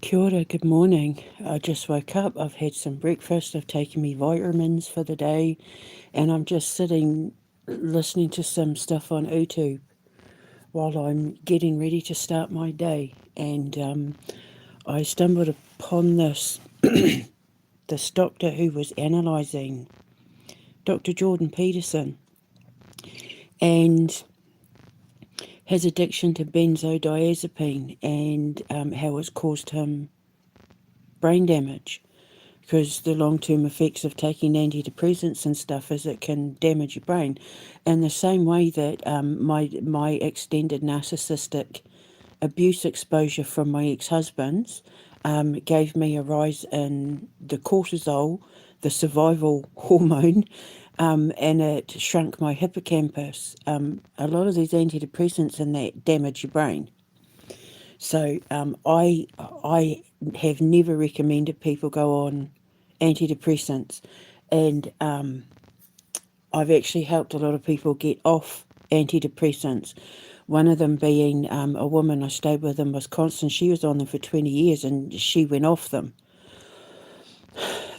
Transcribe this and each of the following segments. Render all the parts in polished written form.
Kia ora, good morning. I just woke up, I've had some breakfast, I've taken me vitamins for the day, and I'm just sitting listening to some stuff on YouTube while I'm getting ready to start my day. And I stumbled upon this doctor who was analysing Dr. Jordan Peterson and his addiction to benzodiazepine and how it's caused him brain damage. Because the long-term effects of taking antidepressants and stuff is it can damage your brain. In the same way that my extended narcissistic abuse exposure from my ex-husbands gave me a rise in the cortisol, the survival hormone, and it shrunk my hippocampus. A lot of these antidepressants and that damage your brain. So I have never recommended people go on antidepressants, and I've actually helped a lot of people get off antidepressants. One of them being a woman I stayed with in Wisconsin. She was on them for 20 years and she went off them.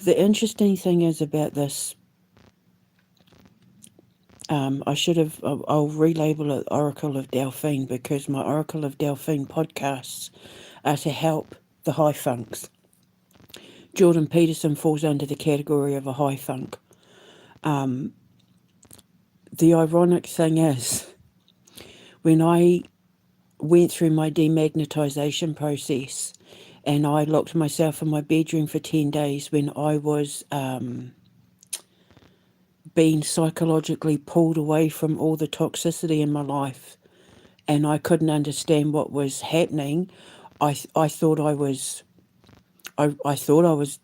The interesting thing is about this, I'll relabel it Oracle of Delphine, because my Oracle of Delphine podcasts are to help the high funks. Jordan Peterson falls under the category of a high funk. The ironic thing is, when I went through my demagnetization process and I locked myself in my bedroom for 10 days when I was being psychologically pulled away from all the toxicity in my life and I couldn't understand what was happening, I thought I was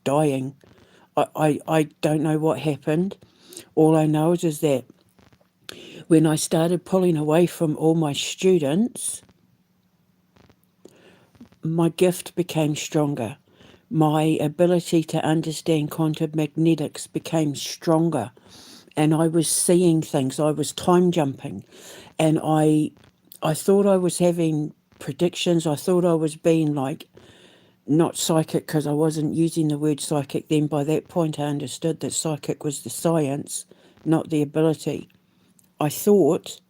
dying. I don't know what happened. All I know is that when I started pulling away from all my students, my gift became stronger. My ability to understand quantum magnetics became stronger. And I was seeing things. I was time jumping. And I thought I was having predictions. I thought I was being like, not psychic, because I wasn't using the word psychic then. By that point, I understood that psychic was the science, not the ability. I thought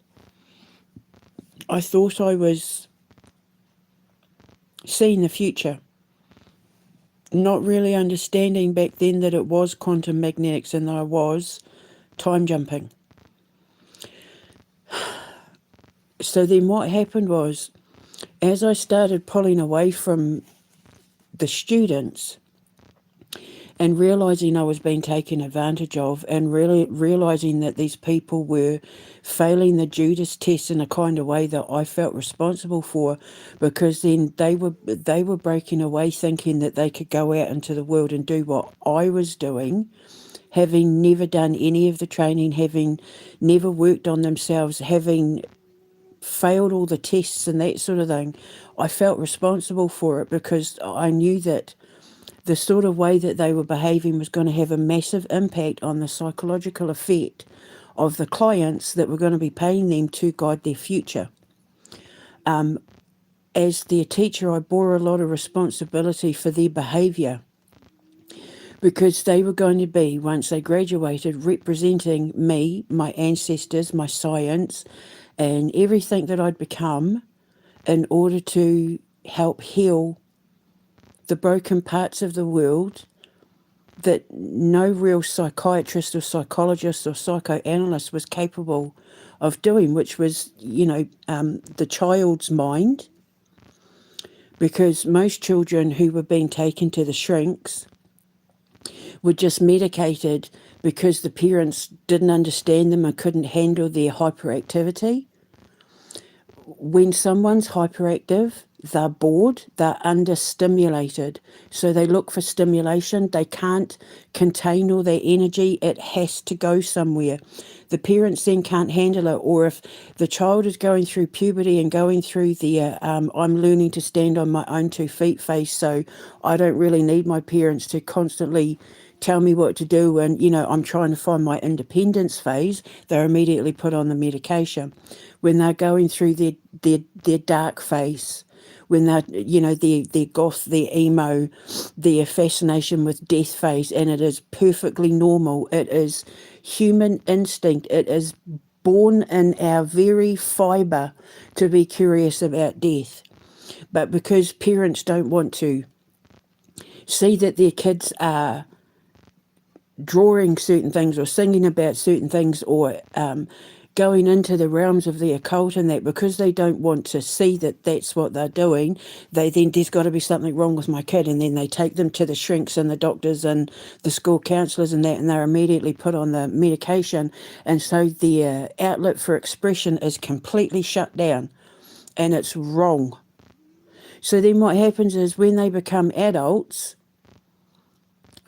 I was seeing the future, not really understanding back then that it was quantum magnetics and that I was time jumping. So then what happened was, as I started pulling away from the students and realising I was being taken advantage of, and really realising that these people were failing the Judas test in a kind of way that I felt responsible for, because then they were breaking away thinking that they could go out into the world and do what I was doing, having never done any of the training, having never worked on themselves, having failed all the tests and that sort of thing. I felt responsible for it because I knew that the sort of way that they were behaving was going to have a massive impact on the psychological effect of the clients that were going to be paying them to guide their future. As their teacher, I bore a lot of responsibility for their behaviour, because they were going to be, once they graduated, representing me, my ancestors, my science, and everything that I'd become in order to help heal the broken parts of the world that no real psychiatrist or psychologist or psychoanalyst was capable of doing, which was, the child's mind. Because most children who were being taken to the shrinks were just medicated because the parents didn't understand them and couldn't handle their hyperactivity. When someone's hyperactive, they're bored, they're understimulated. So they look for stimulation. They can't contain all their energy. It has to go somewhere. The parents then can't handle it. Or if the child is going through puberty and going through the I'm learning to stand on my own 2 feet phase, so I don't really need my parents to constantly tell me what to do, and I'm trying to find my independence phase, they're immediately put on the medication. When they're going through their dark phase, when they're, their goth, their emo, their fascination with death phase, and it is perfectly normal. It is human instinct. It is born in our very fibre to be curious about death. But because parents don't want to see that their kids are drawing certain things or singing about certain things or going into the realms of the occult and that, because they don't want to see that that's what they're doing, they then, there's got to be something wrong with my kid, and then they take them to the shrinks and the doctors and the school counsellors and that, and they're immediately put on the medication, and so their outlet for expression is completely shut down, and it's wrong. So then what happens is when they become adults,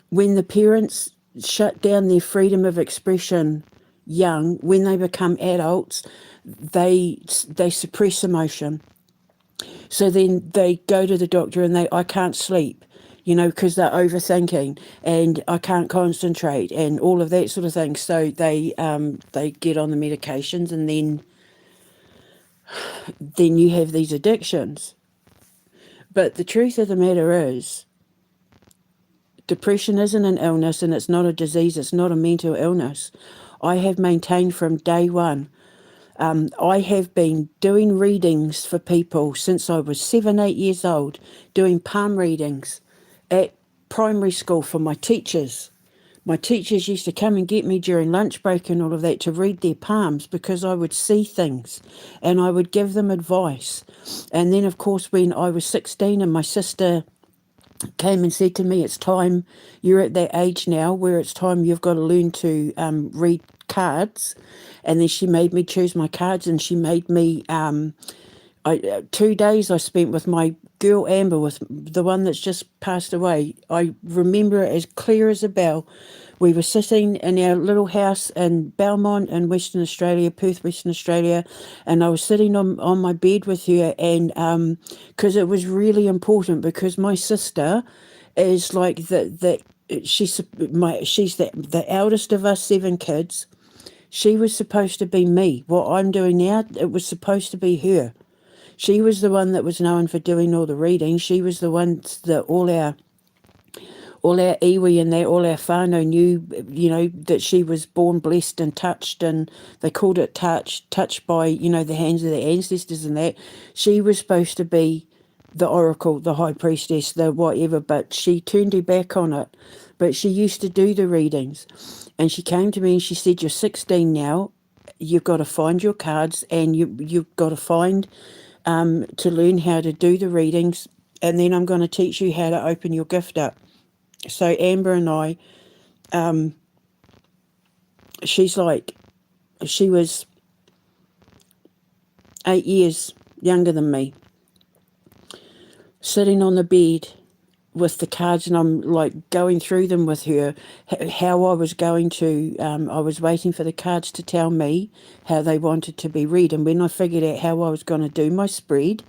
when the parents shut down their freedom of expression young, when they become adults, they suppress emotion. So then they go to the doctor and I can't sleep, because they're overthinking, and I can't concentrate and all of that sort of thing. So they get on the medications, and then you have these addictions. But the truth of the matter is, depression isn't an illness, and it's not a disease. It's not a mental illness. I have maintained from day one. I have been doing readings for people since I was 7, 8 years old, doing palm readings at primary school for my teachers. My teachers used to come and get me during lunch break and all of that to read their palms, because I would see things and I would give them advice. And then, of course, when I was 16 and my sister came and said to me, it's time, you're at that age now where it's time you've got to learn to read cards. And then she made me choose my cards, and she made me 2 days I spent with my girl Amber, with the one that's just passed away. I remember it as clear as a bell. We were sitting in our little house in Belmont in Western Australia, Perth, Western Australia, and I was sitting on my bed with her, and because it was really important, because my sister is like she's the eldest of us 7 kids. She was supposed to be me. What I'm doing now, it was supposed to be her. She was the one that was known for doing all the reading. She was the one that all our iwi and all our whānau knew, that she was born blessed and touched, and they called it touched by, the hands of the ancestors and that. She was supposed to be the oracle, the high priestess, the whatever, but she turned her back on it. But she used to do the readings, and she came to me and she said, you're 16 now, you've got to find your cards, and you've got to find to learn how to do the readings, and then I'm going to teach you how to open your gift up. So Amber and I, she was 8 years younger than me, sitting on the bed with the cards, and I'm like going through them with her, how I was going to, I was waiting for the cards to tell me how they wanted to be read. And when I figured out how I was going to do my spread,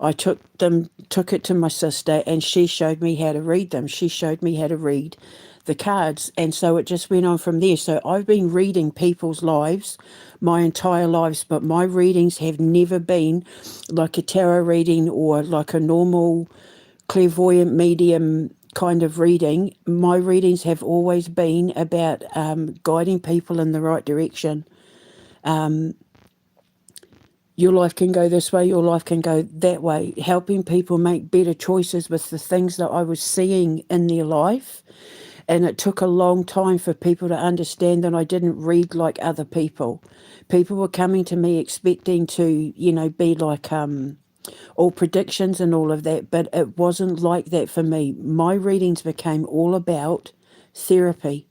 I took it to my sister, and she showed me how to read them. She showed me how to read the cards, and so it just went on from there. So I've been reading people's lives my entire lives, but my readings have never been like a tarot reading or like a normal clairvoyant medium kind of reading. My readings have always been about guiding people in the right direction. Your life can go this way, your life can go that way, helping people make better choices with the things that I was seeing in their life. And it took a long time for people to understand that I didn't read like other people. People were coming to me expecting to, be like all predictions and all of that, but it wasn't like that for me. My readings became all about therapy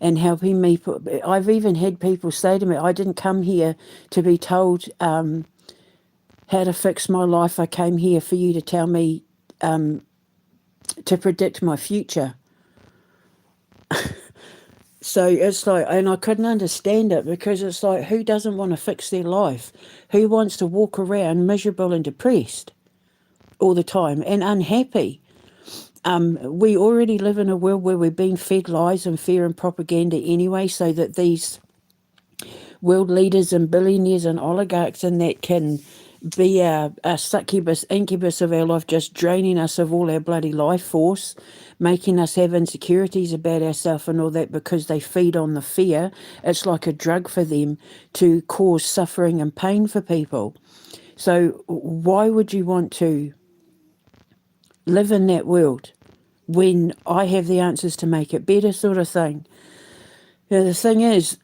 and helping me. I've even had people say to me, I didn't come here to be told how to fix my life. I came here for you to tell me to predict my future. So it's like, and I couldn't understand it, because it's like, who doesn't want to fix their life? Who wants to walk around miserable and depressed all the time and unhappy? We already live in a world where we're being fed lies and fear and propaganda anyway, so that these world leaders and billionaires and oligarchs and that can be a succubus, incubus of our life, just draining us of all our bloody life force, making us have insecurities about ourselves and all that because they feed on the fear. It's like a drug for them to cause suffering and pain for people. So why would you want to live in that world when I have the answers to make it better, sort of thing? Now, the thing is,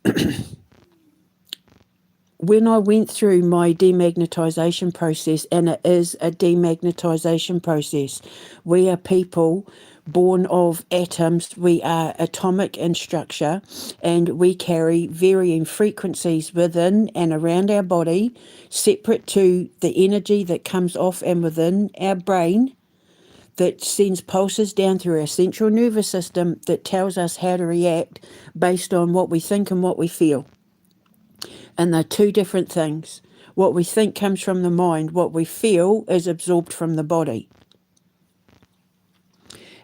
when I went through my demagnetization process, and it is a demagnetization process, we are people born of atoms, we are atomic in structure, and we carry varying frequencies within and around our body, separate to the energy that comes off and within our brain, that sends pulses down through our central nervous system that tells us how to react based on what we think and what we feel. And they're two different things. What we think comes from the mind, what we feel is absorbed from the body.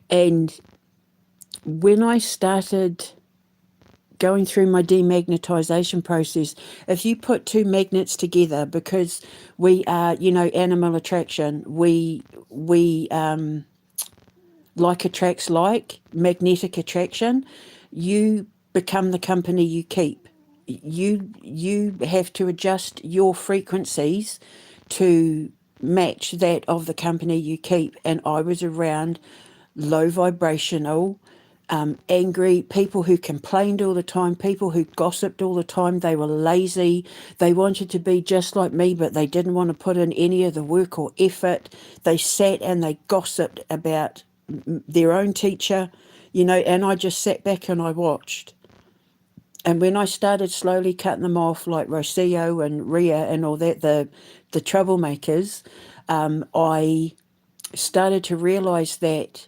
And when I started going through my demagnetization process, if you put two magnets together, because we are, animal attraction, we like attracts like, magnetic attraction, you become the company you keep. You have to adjust your frequencies to match that of the company you keep. And I was around low vibrational, angry people who complained all the time, people who gossiped all the time. They were lazy. They wanted to be just like me, but they didn't want to put in any of the work or effort. They sat and they gossiped about their own teacher, and I just sat back and I watched. And when I started slowly cutting them off, like Rocio and Rhea and all that, the troublemakers, I started to realise that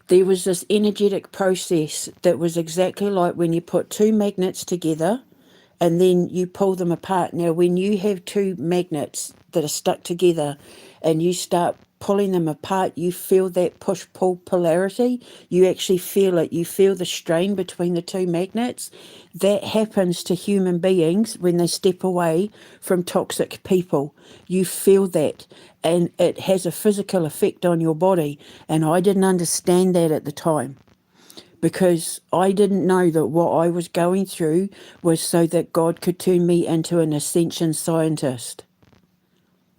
there was this energetic process that was exactly like when you put two magnets together and then you pull them apart. Now, when you have two magnets that are stuck together and you start pulling them apart, you feel that push-pull polarity. You actually feel it. You feel the strain between the two magnets. That happens to human beings when they step away from toxic people. You feel that, and it has a physical effect on your body. And I didn't understand that at the time, because I didn't know that what I was going through was so that God could turn me into an ascension scientist.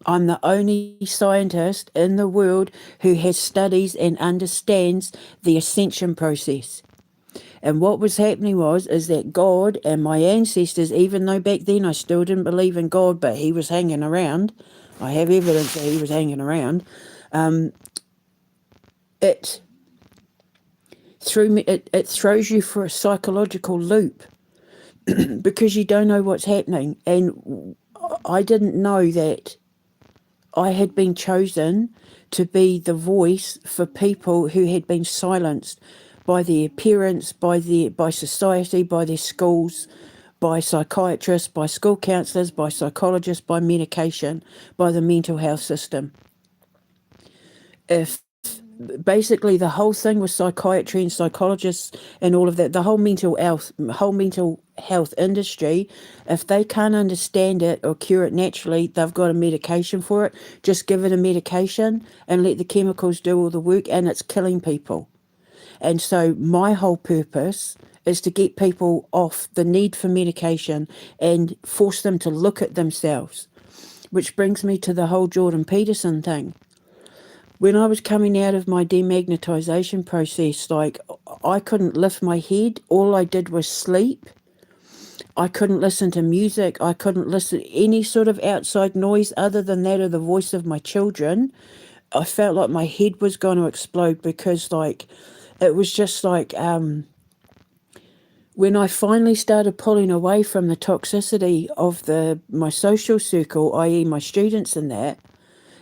I'm the only scientist in the world who has studies and understands the ascension process. And what was happening is that God and my ancestors, even though back then I still didn't believe in God, but he was hanging around, I have evidence that he was hanging around, it throws you for a psychological loop because you don't know what's happening. And I didn't know that I had been chosen to be the voice for people who had been silenced by their parents, by society, by their schools, by psychiatrists, by school counsellors, by psychologists, by medication, by the mental health system. If basically the whole thing with psychiatry and psychologists and all of that, the whole mental health industry, if they can't understand it or cure it naturally, they've got a medication for it. Just give it a medication and let the chemicals do all the work, and it's killing people. And so my whole purpose is to get people off the need for medication and force them to look at themselves, which brings me to the whole Jordan Peterson thing. When I was coming out of my demagnetization process, like, I couldn't lift my head. All I did was sleep. I couldn't listen to music. I couldn't listen to any sort of outside noise other than that of the voice of my children. I felt like my head was going to explode because, like, it was just like, when I finally started pulling away from the toxicity of my social circle, i.e. my students and that,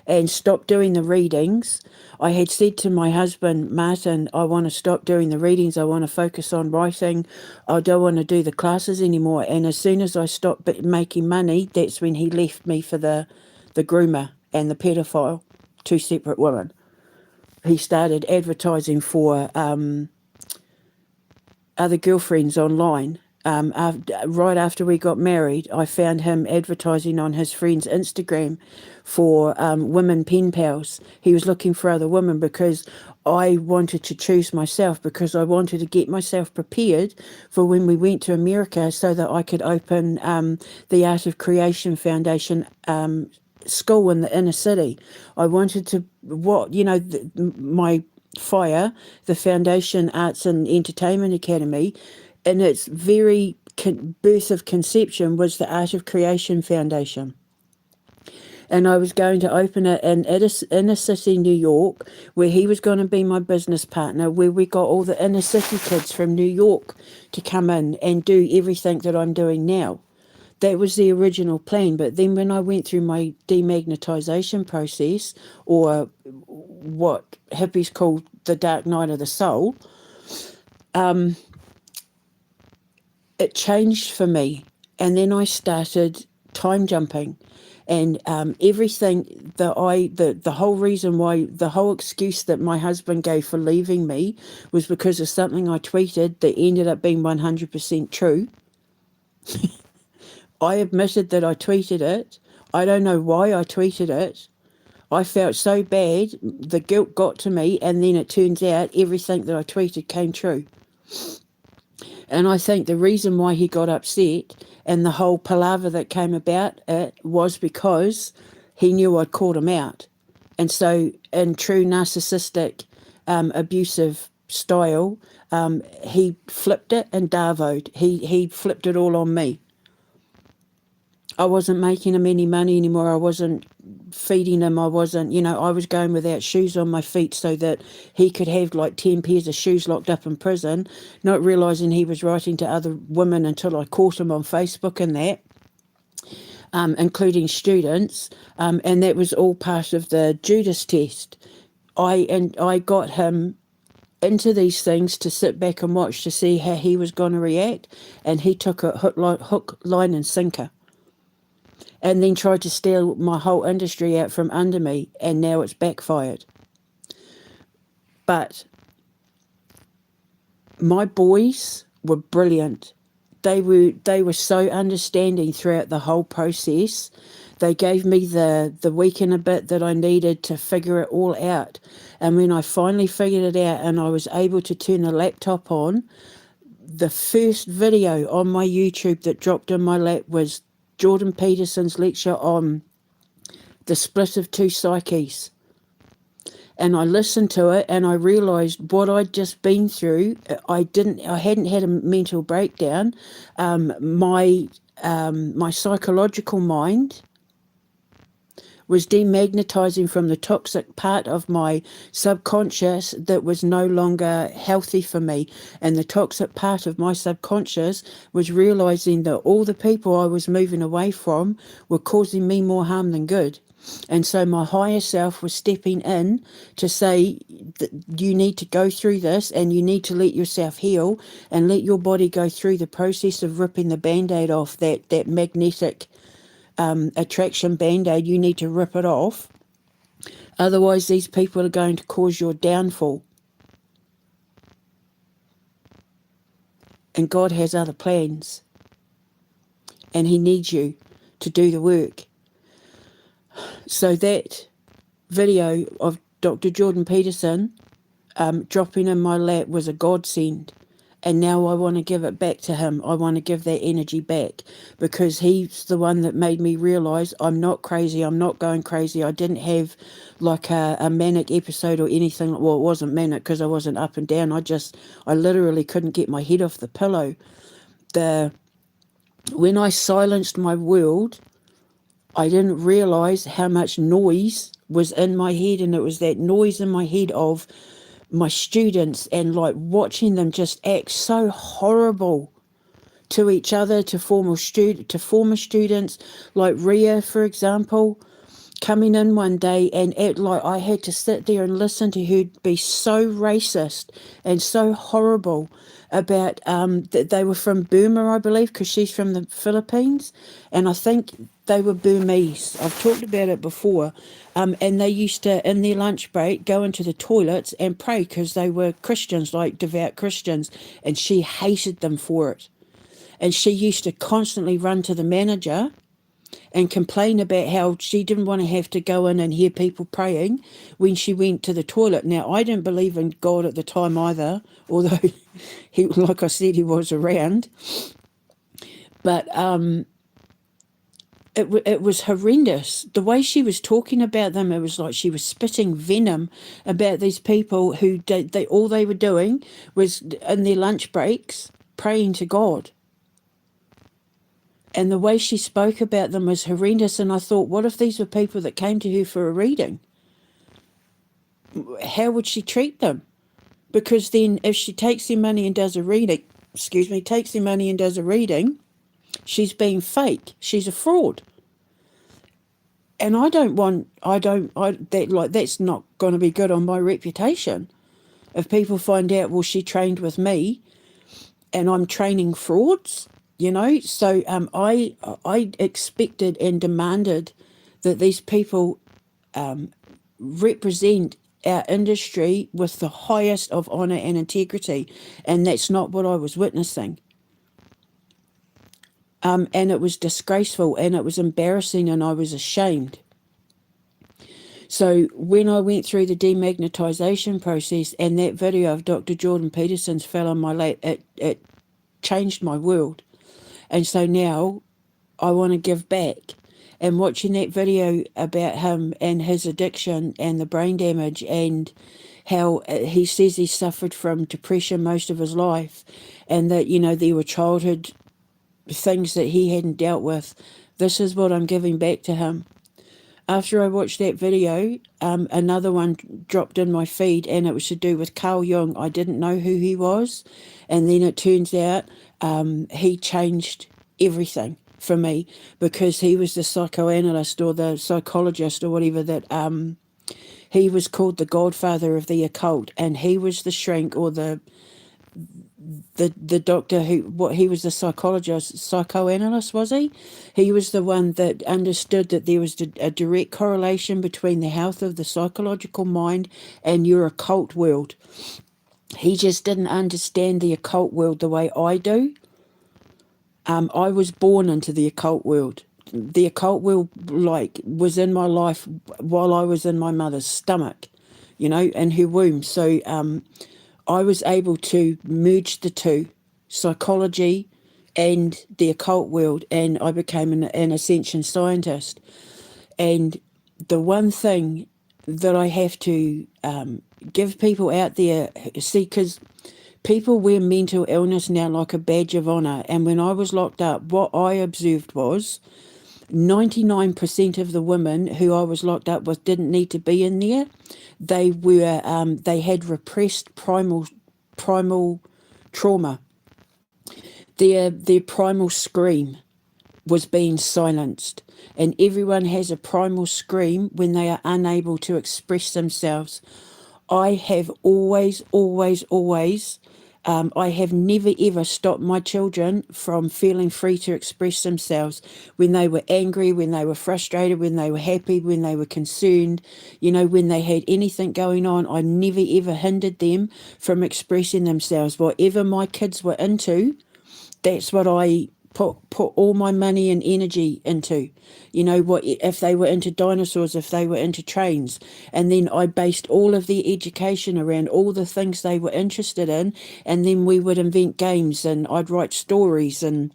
and stopped doing the readings. I had said to my husband, Martin, I want to stop doing the readings. I want to focus on writing. I don't want to do the classes anymore. And as soon as I stopped making money, that's when he left me for the groomer and the pedophile, two separate women. He started advertising for other girlfriends online. Right after we got married, I found him advertising on his friend's Instagram for women pen pals. He was looking for other women because I wanted to choose myself, because I wanted to get myself prepared for when we went to America so that I could open the Art of Creation Foundation school in the inner city. I wanted to, my FIRE, the Foundation Arts and Entertainment Academy, in its very birth of conception, was the Art of Creation Foundation. And I was going to open it in inner city New York, where he was going to be my business partner, where we got all the inner city kids from New York to come in and do everything that I'm doing now. That was the original plan. But then when I went through my demagnetization process, or what hippies call the dark night of the soul, it changed for me. And then I started time jumping. And everything that the whole reason why, the whole excuse that my husband gave for leaving me was because of something I tweeted that ended up being 100% true. I admitted that I tweeted it. I don't know why I tweeted it. I felt so bad, the guilt got to me, and then it turns out everything that I tweeted came true. And I think the reason why he got upset and the whole palaver that came about it was because he knew I'd called him out. And so, in true narcissistic, abusive style, he flipped it and Darvoed. He flipped it all on me. I wasn't making him any money anymore. I wasn't feeding him. I wasn't, I was going without shoes on my feet so that he could have like 10 pairs of shoes locked up in prison, not realising he was writing to other women until I caught him on Facebook and that, including students. And that was all part of the Judas test. I got him into these things to sit back and watch to see how he was going to react. And he took it hook, line and sinker. And then tried to steal my whole industry out from under me, and now it's backfired. But my boys were brilliant. They were so understanding throughout the whole process. They gave me the week and a bit that I needed to figure it all out. And when I finally figured it out and I was able to turn the laptop on, the first video on my YouTube that dropped in my lap was Jordan Peterson's lecture on the split of two psyches. And I listened to it and I realised what I'd just been through. I hadn't had a mental breakdown. My psychological mind was demagnetizing from the toxic part of my subconscious that was no longer healthy for me. And the toxic part of my subconscious was realizing that all the people I was moving away from were causing me more harm than good. And so my higher self was stepping in to say that you need to go through this and you need to let yourself heal and let your body go through the process of ripping the Band-Aid off, that magnetic attraction Band-Aid. You need to rip it off. Otherwise, these people are going to cause your downfall. And God has other plans. And he needs you to do the work. So that video of Dr. Jordan Peterson dropping in my lap was a godsend. And now I want to give it back to him. I want to give that energy back, because he's the one that made me realise I'm not crazy. I'm not going crazy. I didn't have like a manic episode or anything. Well, it wasn't manic because I wasn't up and down. I literally couldn't get my head off the pillow. When I silenced my world, I didn't realise how much noise was in my head, and it was that noise in my head of my students and like watching them just act so horrible to each other, to former students, like Ria, for example, coming in one day and act like I had to sit there and listen to her be so racist and so horrible about that they were from Burma, I believe, because she's from the Philippines, and I think they were Burmese. I've talked about it before. And they used to, in their lunch break, go into the toilets and pray because they were Christians, like devout Christians, and she hated them for it. And she used to constantly run to the manager and complain about how she didn't want to have to go in and hear people praying when she went to the toilet. Now, I didn't believe in God at the time either, although he, like I said, he was around. But it was horrendous. The way she was talking about them, it was like she was spitting venom about these people who they all they were doing was in their lunch breaks praying to God. And the way she spoke about them was horrendous. And I thought, what if these were people that came to her for a reading? How would she treat them? Because then if she takes their money and does a reading, takes their money and does a reading, she's being fake. She's a fraud. And that's not going to be good on my reputation. If people find out, well, she trained with me and I'm training frauds, So I expected and demanded that these people represent our industry with the highest of honour and integrity, and that's not what I was witnessing. And it was disgraceful and it was embarrassing and I was ashamed. So when I went through the demagnetization process and that video of Dr. Jordan Peterson's fell on my lap, it changed my world. And so now I want to give back. And watching that video about him and his addiction and the brain damage and how he says he suffered from depression most of his life and that, there were childhood things that he hadn't dealt with, this is what I'm giving back to him. After I watched that video, another one dropped in my feed and it was to do with Carl Jung. I didn't know who he was. And then it turns out he changed everything for me because he was the psychoanalyst or the psychologist or whatever that he was called the godfather of the occult, and he was the shrink or the doctor he was the psychoanalyst, was he? He was the one that understood that there was a direct correlation between the health of the psychological mind and your occult world. He just didn't understand the occult world the way I do. I was born into the occult world. The occult world, was in my life while I was in my mother's stomach, in her womb. So, I was able to merge the two, psychology and the occult world, and I became an ascension scientist. And the one thing that I have to give people out there, because people wear mental illness now like a badge of honour, and when I was locked up, what I observed was 99% of the women who I was locked up with didn't need to be in there. They had repressed primal trauma. Their primal scream was being silenced, and everyone has a primal scream when they are unable to express themselves. I have always, I have never ever stopped my children from feeling free to express themselves when they were angry, when they were frustrated, when they were happy, when they were concerned, when they had anything going on. I never ever hindered them from expressing themselves. Whatever my kids were into, that's what I put all my money and energy into. What if they were into dinosaurs, if they were into trains, and then I based all of their education around all the things they were interested in, and then we would invent games and I'd write stories and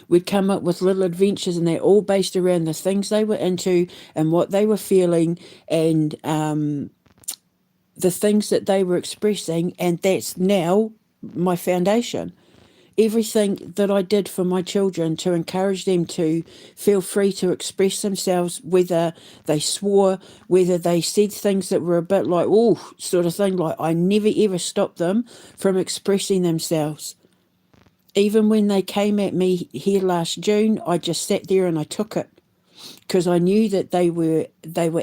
we'd come up with little adventures, and they're all based around the things they were into and what they were feeling and the things that they were expressing, and that's now my foundation. Everything that I did for my children to encourage them to feel free to express themselves, whether they swore, whether they said things that were a bit like, oh, sort of thing, like I never ever stopped them from expressing themselves. Even when they came at me here last June, I just sat there and I took it. Because I knew that they were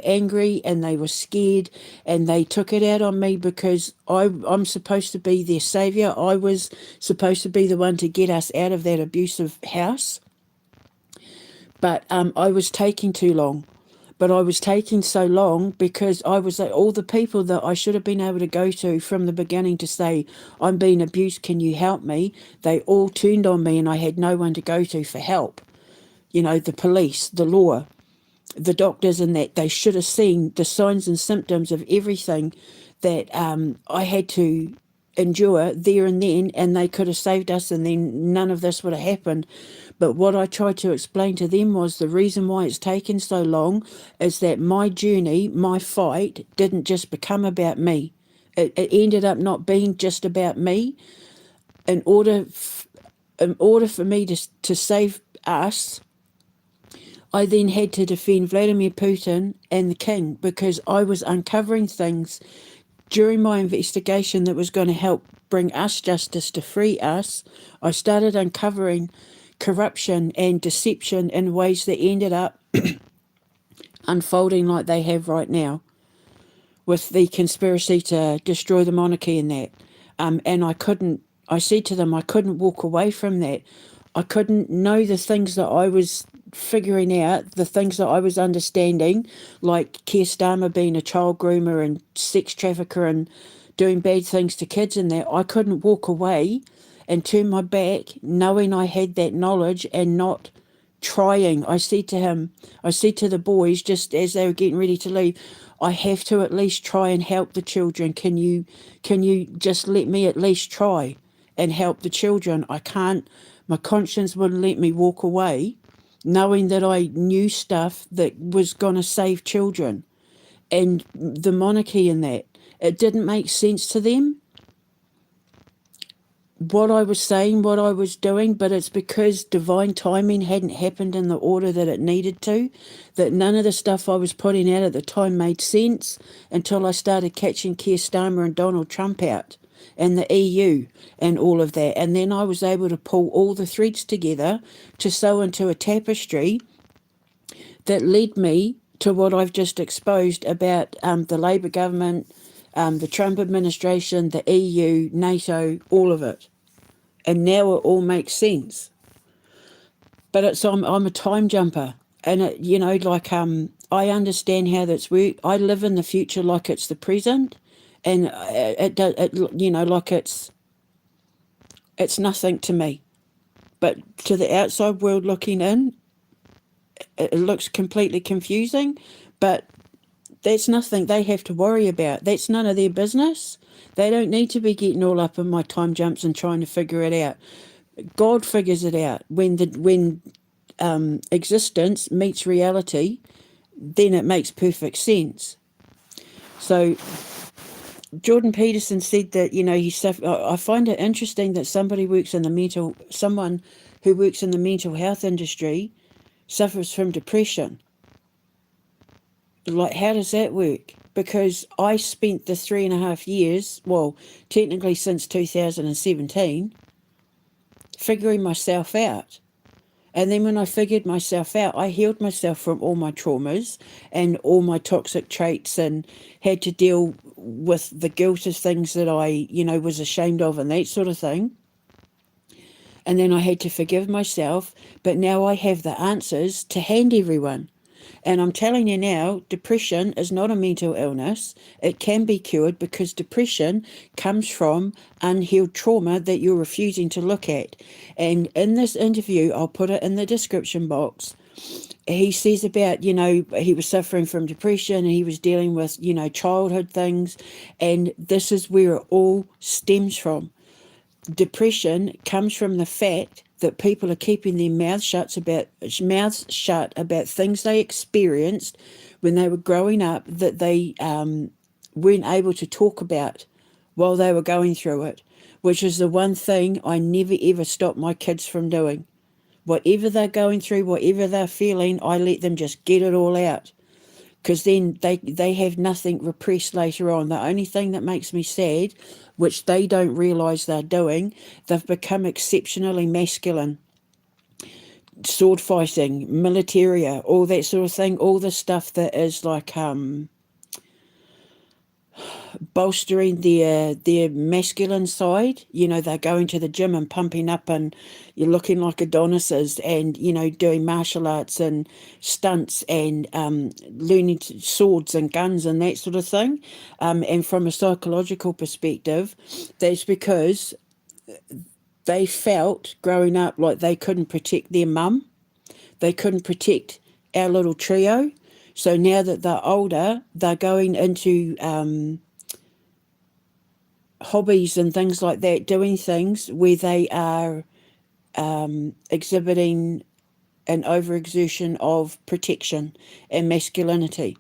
angry and they were scared, and they took it out on me because I'm supposed to be their saviour. I was supposed to be the one to get us out of that abusive house. But I was taking too long. But I was taking so long because I was all the people that I should have been able to go to from the beginning to say, I'm being abused, can you help me? They all turned on me and I had no one to go to for help. You know, the police, the law, the doctors, and that they should have seen the signs and symptoms of everything that I had to endure there and then, and they could have saved us, and then none of this would have happened. But what I tried to explain to them was the reason why it's taken so long is that my journey, my fight, didn't just become about me. It ended up not being just about me. In order, in order for me to save us, I then had to defend Vladimir Putin and the king because I was uncovering things during my investigation that was going to help bring us justice to free us. I started uncovering corruption and deception in ways that ended up unfolding like they have right now with the conspiracy to destroy the monarchy and that. And I said to them, I couldn't walk away from that. I couldn't know the things that I was figuring out, the things that I was understanding, like Keir Starmer being a child groomer and sex trafficker and doing bad things to kids and that. I couldn't walk away and turn my back knowing I had that knowledge and not trying. I said to the boys just as they were getting ready to leave, I have to at least try and help the children. Can you just let me at least try and help the children? I can't, my conscience wouldn't let me walk away knowing that I knew stuff that was going to save children and the monarchy and that. It didn't make sense to them, what I was saying, what I was doing, but it's because divine timing hadn't happened in the order that it needed to, that none of the stuff I was putting out at the time made sense until I started catching Keir Starmer and Donald Trump out and the EU and all of that. And then I was able to pull all the threads together to sew into a tapestry that led me to what I've just exposed about the Labour government, the Trump administration, the EU, NATO, all of it. And now it all makes sense. But I'm a time jumper, and it, I understand how that's work. I live in the future like it's the present, and like it's nothing to me. But to the outside world looking in, it looks completely confusing. But that's nothing they have to worry about. That's none of their business. They don't need to be getting all up in my time jumps and trying to figure it out. God figures it out. When existence meets reality, then it makes perfect sense. So Jordan Peterson said that I find it interesting that someone who works in the mental health industry suffers from depression. Like, how does that work? Because I spent the 3.5 years, well, technically since 2017, figuring myself out. And then when I figured myself out, I healed myself from all my traumas and all my toxic traits and had to deal with the guilt of things that I, was ashamed of and that sort of thing. And then I had to forgive myself, but now I have the answers to hand everyone. And I'm telling you now, depression is not a mental illness. It can be cured because depression comes from unhealed trauma that you're refusing to look at. And in this interview, I'll put it in the description box, he says about, he was suffering from depression and he was dealing with, childhood things. And this is where it all stems from. Depression comes from the fact that people are keeping their mouths shut about things they experienced when they were growing up that they weren't able to talk about while they were going through it, which is the one thing I never ever stop my kids from doing. Whatever they're going through, whatever they're feeling, I let them just get it all out, because then they have nothing repressed later on. The only thing that makes me sad, which they don't realise they're doing, they've become exceptionally masculine. Sword fighting, militaria, all that sort of thing, all the stuff that is like, bolstering their masculine side. You know, they're going to the gym and pumping up, and you're looking like Adonises, and you know, doing martial arts and stunts, and learning swords and guns and that sort of thing. And from a psychological perspective, that's because they felt growing up like they couldn't protect their mum, they couldn't protect our little trio. So now that they're older, they're going into hobbies and things like that, doing things where they are exhibiting an overexertion of protection and masculinity.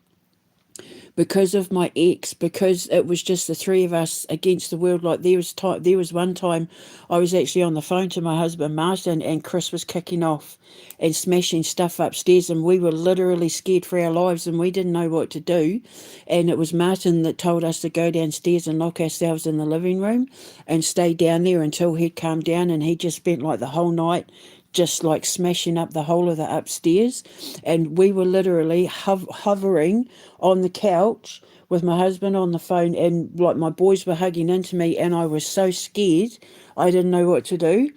Because of my ex, because it was just the three of us against the world. Like there was one time I was actually on the phone to my husband Martin, and Chris was kicking off and smashing stuff upstairs, and we were literally scared for our lives, and we didn't know what to do. And it was Martin that told us to go downstairs and lock ourselves in the living room and stay down there until he'd calm down. And he just spent like the whole night just like smashing up the whole of the upstairs. And we were literally hovering on the couch with my husband on the phone, and like my boys were hugging into me, and I was so scared I didn't know what to do.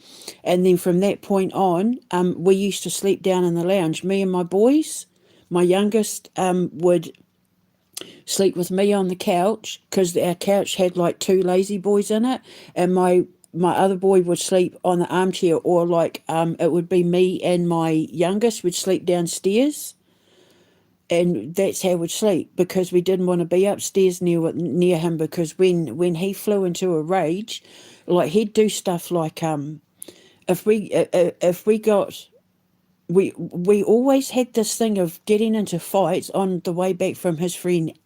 And then from that point on, we used to sleep down in the lounge, me and my boys. My youngest would sleep with me on the couch because our couch had like two lazy boys in it, and my other boy would sleep on the armchair, or like it would be me and my youngest would sleep downstairs, and that's how we'd sleep, because we didn't want to be upstairs near him, because when he flew into a rage, like he'd do stuff like if we got we always had this thing of getting into fights on the way back from his friend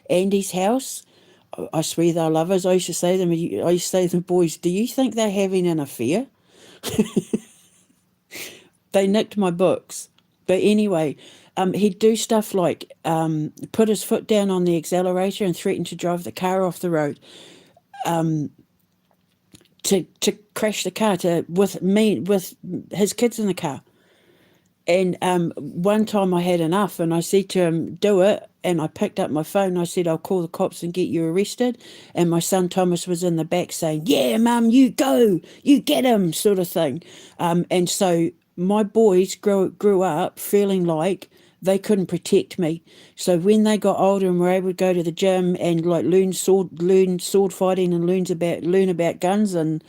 Andy's house. I swear they're lovers. I used to say to them, I used to say to the boys, do you think they're having an affair? They nicked my books. But anyway, he'd do stuff like put his foot down on the accelerator and threaten to drive the car off the road, to crash the car with his kids in the car. And one time I had enough, and I said to him, do it. And I picked up my phone and I said, I'll call the cops and get you arrested. And my son Thomas was in the back saying, yeah, Mum, you go, you get him, sort of thing. And so my boys grew up feeling like they couldn't protect me. So when they got older and were able to go to the gym and like learn sword fighting and learn about guns and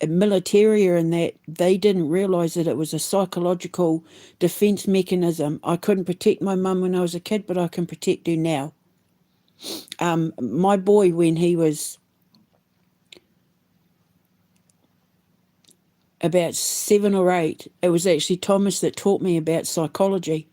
military and that, they didn't realise that it was a psychological defence mechanism. I couldn't protect my mum when I was a kid, but I can protect her now. My boy, when he was about 7 or 8, it was actually Thomas that taught me about psychology.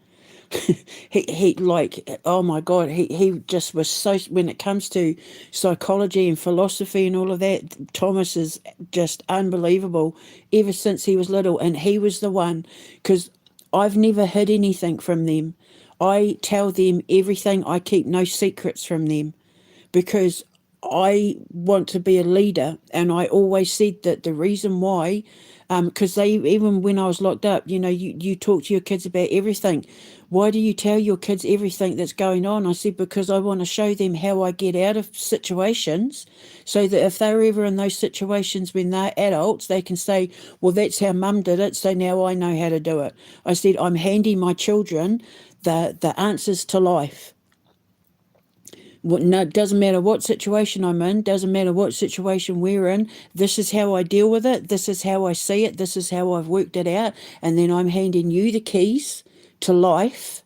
he like, oh my God, he just was so, when it comes to psychology and philosophy and all of that, Thomas is just unbelievable ever since he was little. And he was the one, because I've never hid anything from them. I tell them everything. I keep no secrets from them, because I want to be a leader. And I always said that the reason why, because they, even when I was locked up, you know, you talk to your kids about everything. Why do you tell your kids everything that's going on? I said, because I want to show them how I get out of situations, so that if they're ever in those situations when they're adults, they can say, well, that's how Mum did it, so now I know how to do it. I said, I'm handing my children the answers to life. No, it doesn't matter what situation I'm in, doesn't matter what situation we're in. This is how I deal with it. This is how I see it. This is how I've worked it out. And then I'm handing you the keys to life,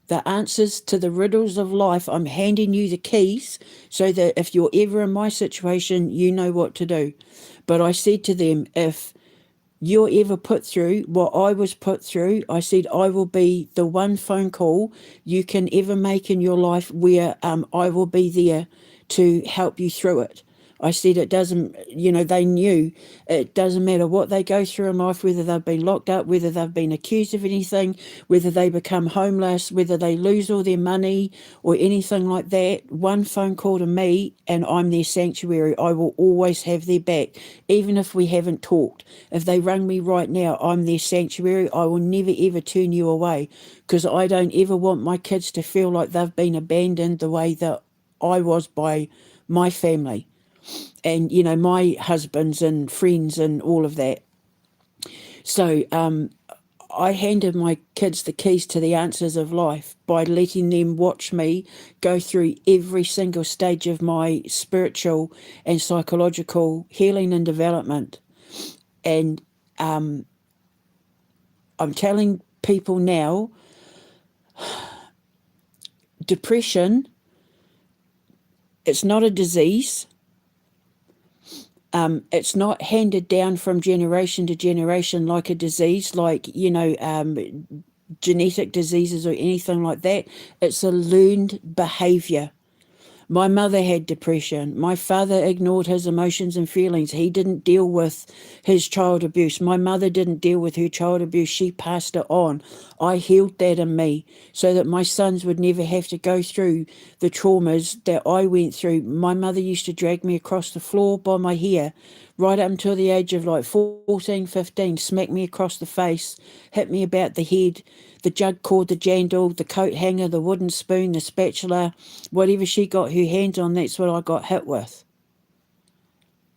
the answers to the riddles of life. I'm handing you the keys so that if you're ever in my situation, you know what to do. But I said to them, if you're ever put through what I was put through, I said, I will be the one phone call you can ever make in your life where I will be there to help you through it. I said, it doesn't, you know, they knew it doesn't matter what they go through in life, whether they've been locked up, whether they've been accused of anything, whether they become homeless, whether they lose all their money or anything like that. One phone call to me and I'm their sanctuary. I will always have their back, even if we haven't talked. If they rung me right now, I'm their sanctuary. I will never ever turn you away, because I don't ever want my kids to feel like they've been abandoned the way that I was by my family, and my husbands and friends and all of that. So I handed my kids the keys to the answers of life by letting them watch me go through every single stage of my spiritual and psychological healing and development. And I'm telling people now, depression, it's not a disease. It's not handed down from generation to generation like a disease, like, genetic diseases or anything like that. It's a learned behavior. My mother had depression. My father ignored his emotions and feelings. He didn't deal with his child abuse. My mother didn't deal with her child abuse. She passed it on. I healed that in me so that my sons would never have to go through the traumas that I went through. My mother used to drag me across the floor by my hair right up until the age of like 14, 15, smack me across the face, hit me about the head, the jug cord, the jandal, the coat hanger, the wooden spoon, the spatula, whatever she got her hands on, that's what I got hit with.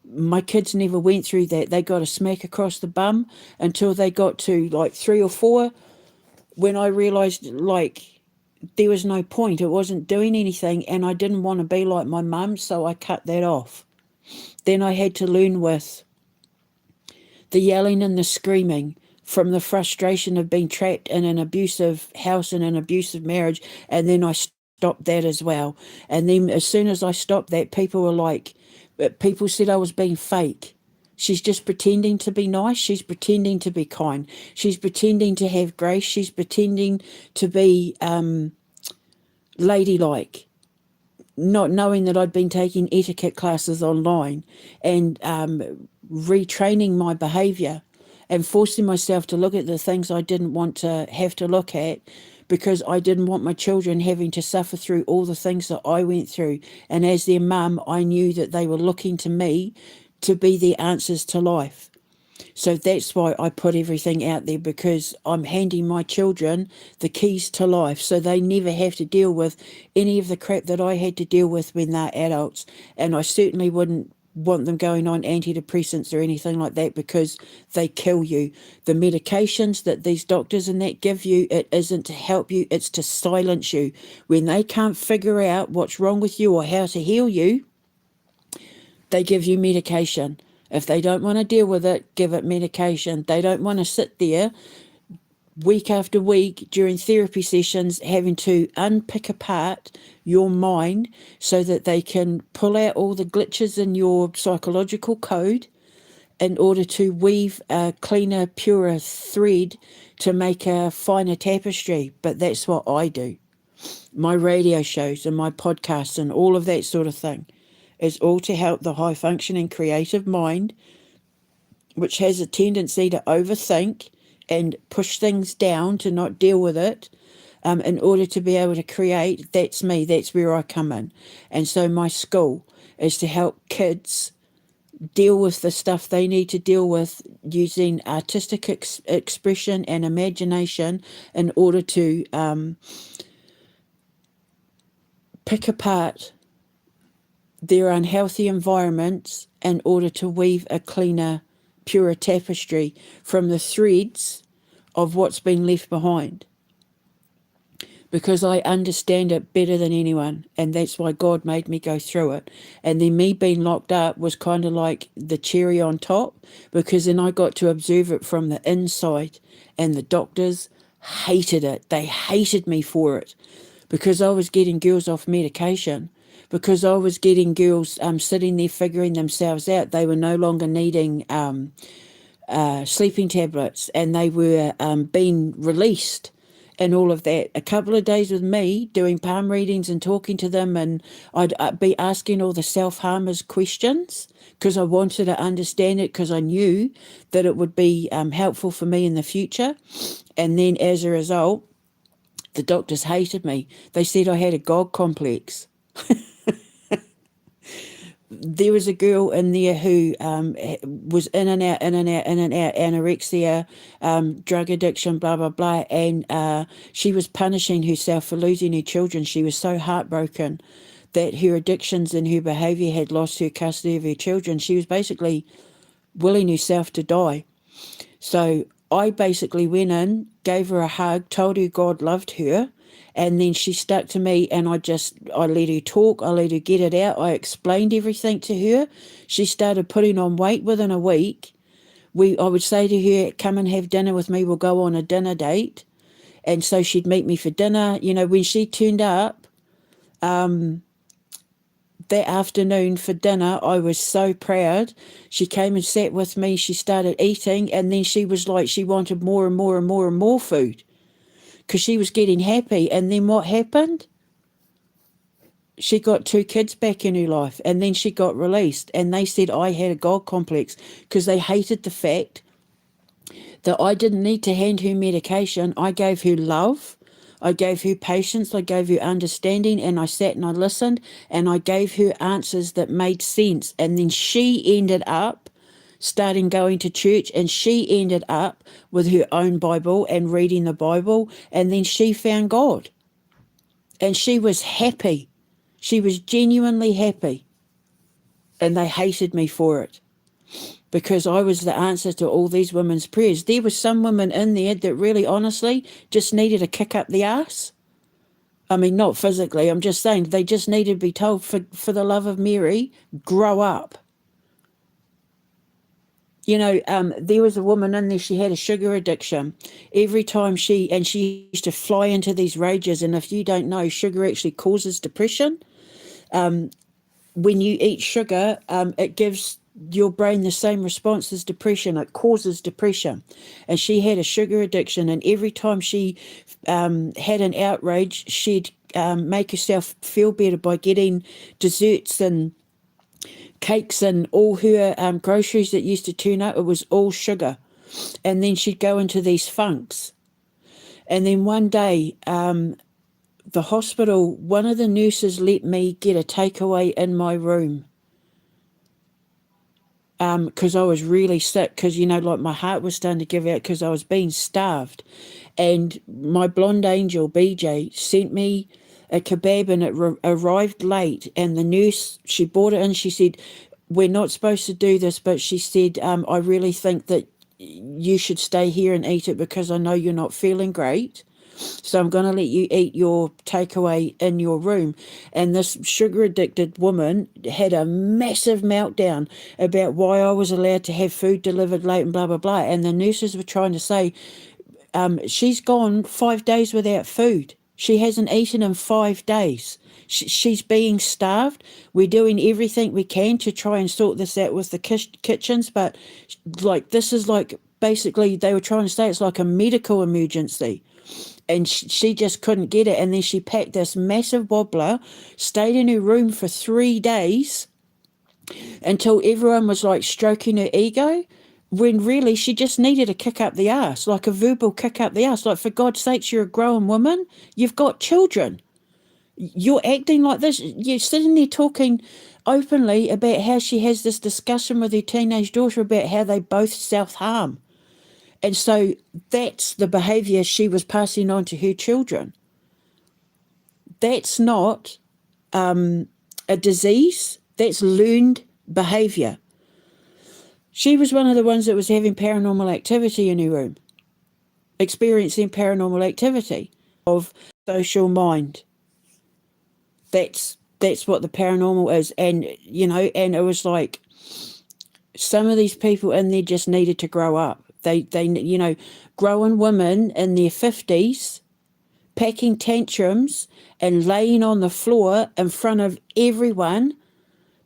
My kids never went through that. They got a smack across the bum until they got to like 3 or 4, when I realised like there was no point. It wasn't doing anything, and I didn't want to be like my mum, so I cut that off. Then I had to learn with the yelling and the screaming from the frustration of being trapped in an abusive house and an abusive marriage, and then I stopped that as well. And then as soon as I stopped that, people said I was being fake. She's just pretending to be nice. She's pretending to be kind. She's pretending to have grace. She's pretending to be ladylike, not knowing that I'd been taking etiquette classes online and retraining my behaviour and forcing myself to look at the things I didn't want to have to look at, because I didn't want my children having to suffer through all the things that I went through. And as their mum, I knew that they were looking to me to be the answers to life. So that's why I put everything out there, because I'm handing my children the keys to life so they never have to deal with any of the crap that I had to deal with when they're adults. And I certainly wouldn't want them going on antidepressants or anything like that, because they kill you. The medications that these doctors and that give you, it isn't to help you, it's to silence you. When they can't figure out what's wrong with you or how to heal you, they give you medication. If they don't want to deal with it, give it medication. They don't want to sit there week after week during therapy sessions having to unpick apart your mind so that they can pull out all the glitches in your psychological code in order to weave a cleaner, purer thread to make a finer tapestry. But that's what I do. My radio shows and my podcasts and all of that sort of thing is all to help the high-functioning creative mind, which has a tendency to overthink and push things down to not deal with it, in order to be able to create. That's me. That's where I come in. And so my school is to help kids deal with the stuff they need to deal with using artistic expression and imagination in order to pick apart their unhealthy environments in order to weave a cleaner, purer tapestry from the threads of what's been left behind. Because I understand it better than anyone, and that's why God made me go through it. And then me being locked up was kind of like the cherry on top, because then I got to observe it from the inside, and the doctors hated it. They hated me for it, because I was getting girls off medication, because I was getting girls sitting there figuring themselves out. They were no longer needing sleeping tablets, and they were being released and all of that. A couple of days with me doing palm readings and talking to them, and I'd be asking all the self-harmers questions because I wanted to understand it, because I knew that it would be helpful for me in the future. And then as a result, the doctors hated me. They said I had a God complex. There was a girl in there who was in and out, anorexia, drug addiction, blah, blah, blah. And she was punishing herself for losing her children. She was so heartbroken that her addictions and her behaviour had lost her custody of her children. She was basically willing herself to die. So I basically went in, gave her a hug, told her God loved her, and then she stuck to me, and I let her talk, I let her get it out, I explained everything to her. She started putting on weight within a week. I would say to her, come and have dinner with me, we'll go on a dinner date. And so she'd meet me for dinner. When she turned up that afternoon for dinner, I was so proud. She came and sat with me, she started eating, and then she was like, she wanted more and more and more and more food because she was getting happy. And then what happened? She got 2 kids back in her life, and then she got released. And they said I had a God complex because they hated the fact that I didn't need to hand her medication. I gave her love, I gave her patience, I gave her understanding, and I sat and I listened, and I gave her answers that made sense. And then she ended up starting going to church, and she ended up with her own Bible and reading the Bible, and then she found God. And she was happy. She was genuinely happy. And they hated me for it, because I was the answer to all these women's prayers. There were some women in there that really, honestly, just needed a kick up the arse. I mean, not physically, I'm just saying they just needed to be told, for the love of Mary, grow up. There was a woman in there, she had a sugar addiction. Every time she used to fly into these rages, and if you don't know, sugar actually causes depression. When you eat sugar, it gives your brain the same response as depression. It causes depression. And she had a sugar addiction, and every time she had an outrage, she'd make herself feel better by getting desserts and cakes and all her groceries that used to turn up. It was all sugar. And then she'd go into these funks. And then one day, the hospital, one of the nurses let me get a takeaway in my room, because I was really sick, because, like my heart was starting to give out because I was being starved. And my blonde angel, BJ, sent me a kebab, and it arrived late. And the nurse, she brought it in. She said, we're not supposed to do this, but she said, I really think that you should stay here and eat it because I know you're not feeling great. So I'm going to let you eat your takeaway in your room. And this sugar-addicted woman had a massive meltdown about why I was allowed to have food delivered late and blah, blah, blah. And the nurses were trying to say, she's gone 5 days without food. She hasn't eaten in 5 days. She's being starved. We're doing everything we can to try and sort this out with the kitchens. But this is basically, they were trying to say it's like a medical emergency. And she just couldn't get it. And then she packed this massive wobbler, stayed in her room for 3 days until everyone was stroking her ego, when really she just needed a kick up the arse, like a verbal kick up the arse. For God's sakes, you're a grown woman. You've got children. You're acting like this. You're sitting there talking openly about how she has this discussion with her teenage daughter about how they both self-harm. And so that's the behaviour she was passing on to her children. That's not a disease. That's learned behaviour. She was one of the ones that was having paranormal activity in her room, experiencing paranormal activity of social mind. That's what the paranormal is. And, and it was like some of these people in there just needed to grow up. They grown women in their 50s, packing tantrums and laying on the floor in front of everyone,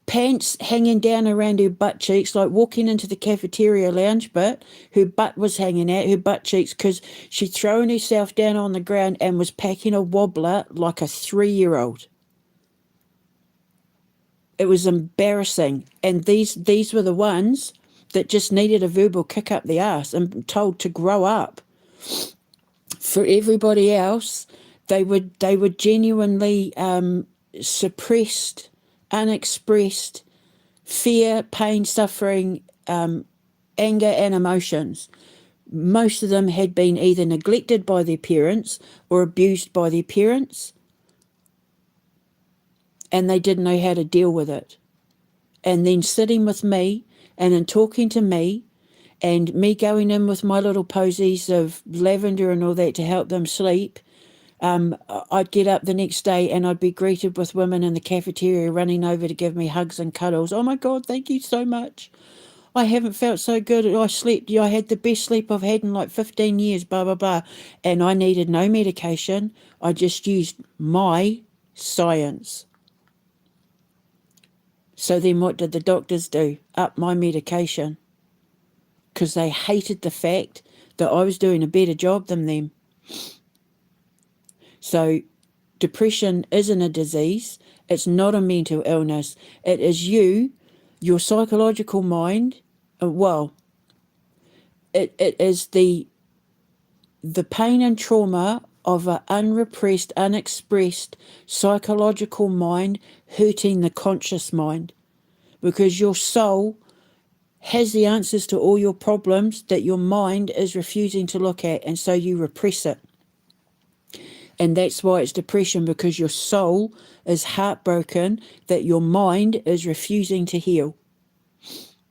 pants hanging down around her butt cheeks, like walking into the cafeteria lounge bit, her butt was hanging out, her butt cheeks, because she'd thrown herself down on the ground and was packing a wobbler like a 3-year-old. It was embarrassing. And these were the ones that just needed a verbal kick up the arse and told to grow up. For everybody else, they were genuinely suppressed, unexpressed fear, pain, suffering, anger and emotions. Most of them had been either neglected by their parents or abused by their parents. and they didn't know how to deal with it. And then sitting with me and in talking to me and me going in with my little posies of lavender and all that to help them sleep, I'd get up the next day and I'd be greeted with women in the cafeteria running over to give me hugs and cuddles. Oh my God, thank you so much. I haven't felt so good. I slept. I had the best sleep I've had in like 15 years, blah, blah, blah. And I needed no medication. I just used my science. So then what did the doctors do? Up my medication. Because they hated the fact that I was doing a better job than them. So depression isn't a disease. It's not a mental illness. It is you, your psychological mind. It is the pain and trauma of an unrepressed, unexpressed psychological mind hurting the conscious mind. Because your soul has the answers to all your problems that your mind is refusing to look at, and so you repress it. And that's why it's depression, because your soul is heartbroken that your mind is refusing to heal.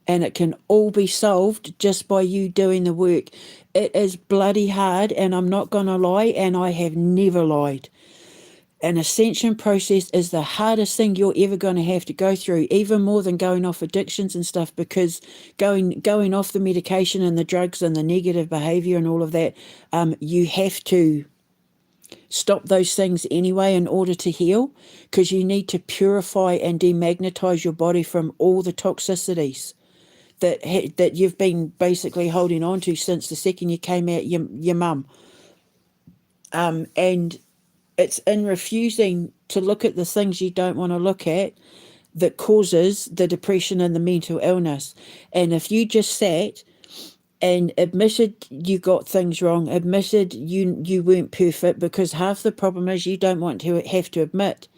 And it can all be solved just by you doing the work. It is bloody hard, and I'm not going to lie, and I have never lied. An ascension process is the hardest thing you're ever going to have to go through, even more than going off addictions and stuff, because going off the medication and the drugs and the negative behavior and all of that, you have to stop those things anyway in order to heal, because you need to purify and demagnetize your body from all the toxicities that you've been basically holding on to since the second you came out your mum. And it's in refusing to look at the things you don't want to look at that causes the depression and the mental illness. And if you just sat and admitted you got things wrong, admitted you weren't perfect, because half the problem is you don't want to have to admit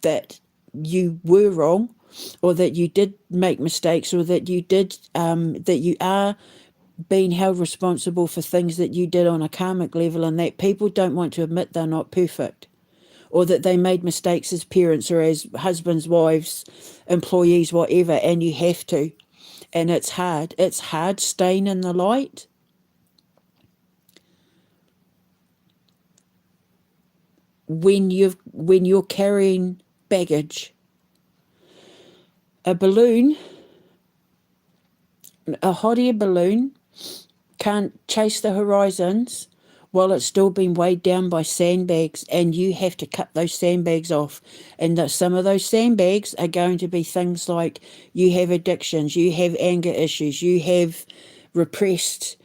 that you were wrong, or that you did make mistakes, or that you did that you are being held responsible for things that you did on a karmic level, and that people don't want to admit they're not perfect, or that they made mistakes as parents or as husbands, wives, employees, whatever, and you have to. And it's hard. It's hard staying in the light. When you're carrying baggage. A hot air balloon can't chase the horizons while it's still being weighed down by sandbags, and you have to cut those sandbags off. And some of those sandbags are going to be things like you have addictions, you have anger issues, you have repressed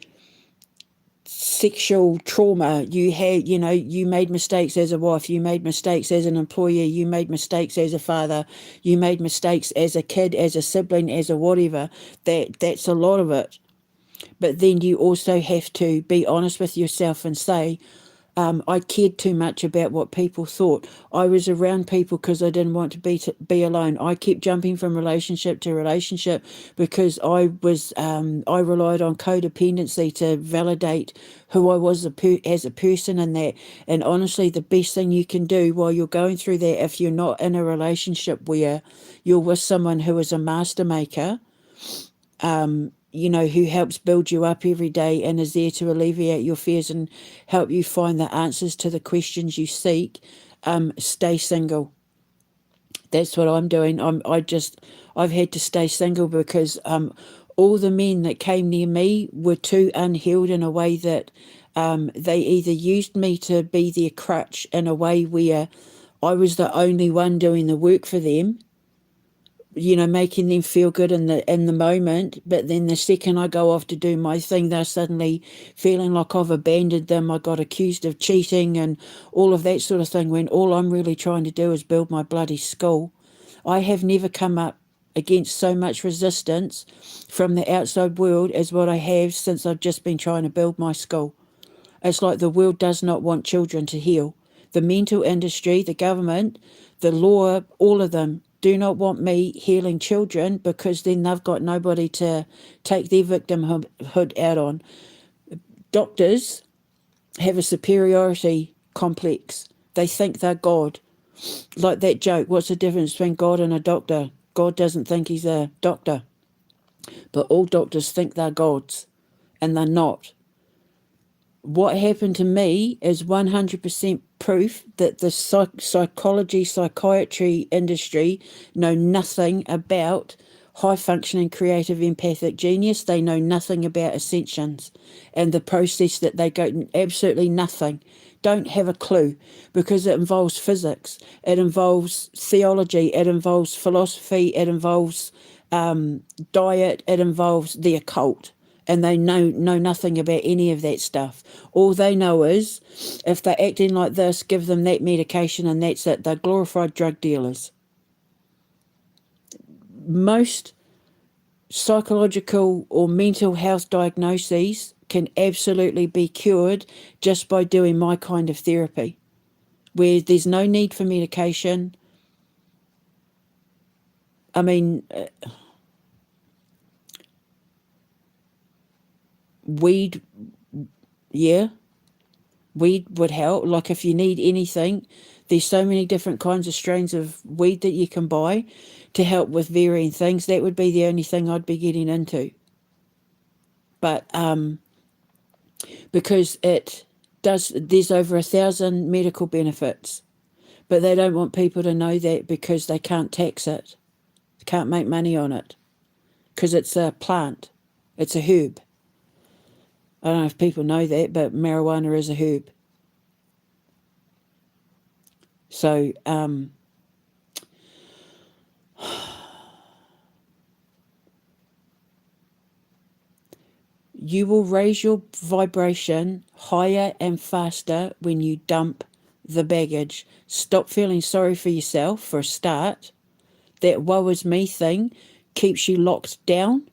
sexual trauma, you made mistakes as a wife, you made mistakes as an employee, you made mistakes as a father, you made mistakes as a kid, as a sibling, as a whatever. That's a lot of it. But then you also have to be honest with yourself and say, I cared too much about what people thought. I was around people because I didn't want to be alone. I kept jumping from relationship to relationship because I relied on codependency to validate who I was as a person, and that. And honestly, the best thing you can do while you're going through that, if you're not in a relationship where you're with someone who is a master maker, who helps build you up every day and is there to alleviate your fears and help you find the answers to the questions you seek, stay single. That's what I'm doing. I've had to stay single because all the men that came near me were too unhealed in a way that they either used me to be their crutch in a way where I was the only one doing the work for them, making them feel good in the moment. But then the second I go off to do my thing, they're suddenly feeling like I've abandoned them. I got accused of cheating and all of that sort of thing, when all I'm really trying to do is build my bloody skull. I have never come up against so much resistance from the outside world as what I have since I've just been trying to build my skull. It's like the world does not want children to heal. The mental industry, the government, the law, all of them do not want me healing children, because then they've got nobody to take their victimhood out on. Doctors have a superiority complex. They think they're God. Like that joke, what's the difference between God and a doctor? God doesn't think he's a doctor, but all doctors think they're gods, and they're not. What happened to me is 100% proof that the psychiatry industry know nothing about high functioning creative empathic genius. They know nothing about ascensions and the process that they go, absolutely nothing. Don't have a clue, because it involves physics, it involves theology, it involves philosophy, it involves diet, it involves the occult, and they know nothing about any of that stuff. All they know is, if they're acting like this, give them that medication and that's it. They're glorified drug dealers. Most psychological or mental health diagnoses can absolutely be cured just by doing my kind of therapy, where there's no need for medication. I mean, weed, yeah, weed would help. Like, if you need anything, there's so many different kinds of strains of weed that you can buy to help with varying things. That would be the only thing I'd be getting into. But because there's over 1,000 medical benefits, but they don't want people to know that because they can't tax it, they can't make money on it, because it's a plant, it's a herb. I don't know if people know that, but marijuana is a herb. So, you will raise your vibration higher and faster when you dump the baggage. Stop feeling sorry for yourself for a start. That woe is me thing keeps you locked down.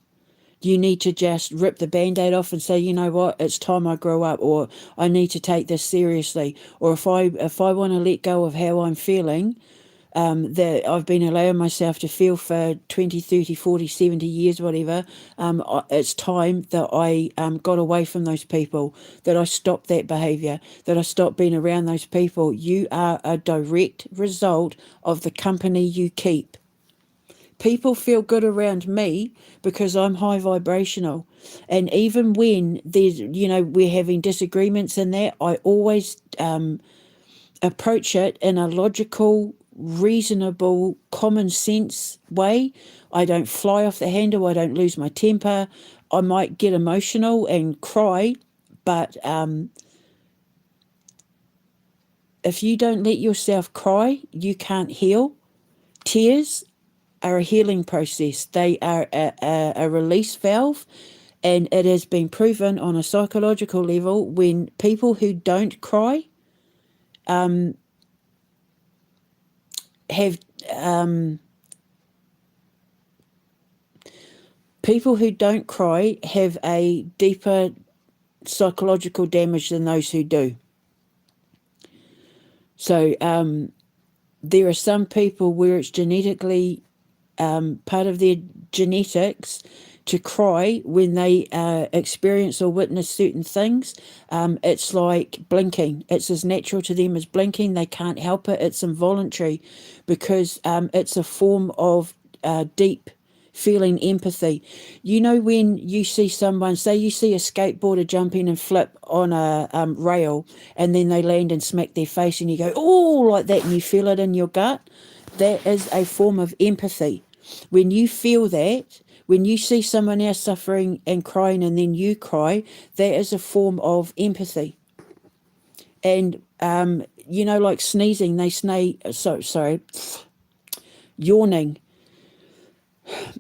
You need to just rip the band-aid off and say, you know what, it's time I grow up, or I need to take this seriously. Or if I want to let go of how I'm feeling, that I've been allowing myself to feel for 20, 30, 40, 70 years, whatever, it's time that I got away from those people, that I stopped that behaviour, that I stopped being around those people. You are a direct result of the company you keep. People feel good around me because I'm high vibrational. And even when we're having disagreements in that, I always approach it in a logical, reasonable, common sense way. I don't fly off the handle. I don't lose my temper. I might get emotional and cry, but if you don't let yourself cry, you can't heal. Tears are a healing process. They are a release valve, and it has been proven on a psychological level when people who don't cry have people who don't cry have a deeper psychological damage than those who do. So there are some people where it's genetically part of their genetics to cry when they experience or witness certain things. It's like blinking. It's as natural to them as blinking. They can't help it. It's involuntary because it's a form of deep feeling empathy. You know, when you see someone, say you see a skateboarder jumping and flip on a rail, and then they land and smack their face, and you go, oh, like that, and you feel it in your gut. That is a form of empathy. When you feel that, when you see someone else suffering and crying and then you cry, that is a form of empathy. And, like sneezing, yawning.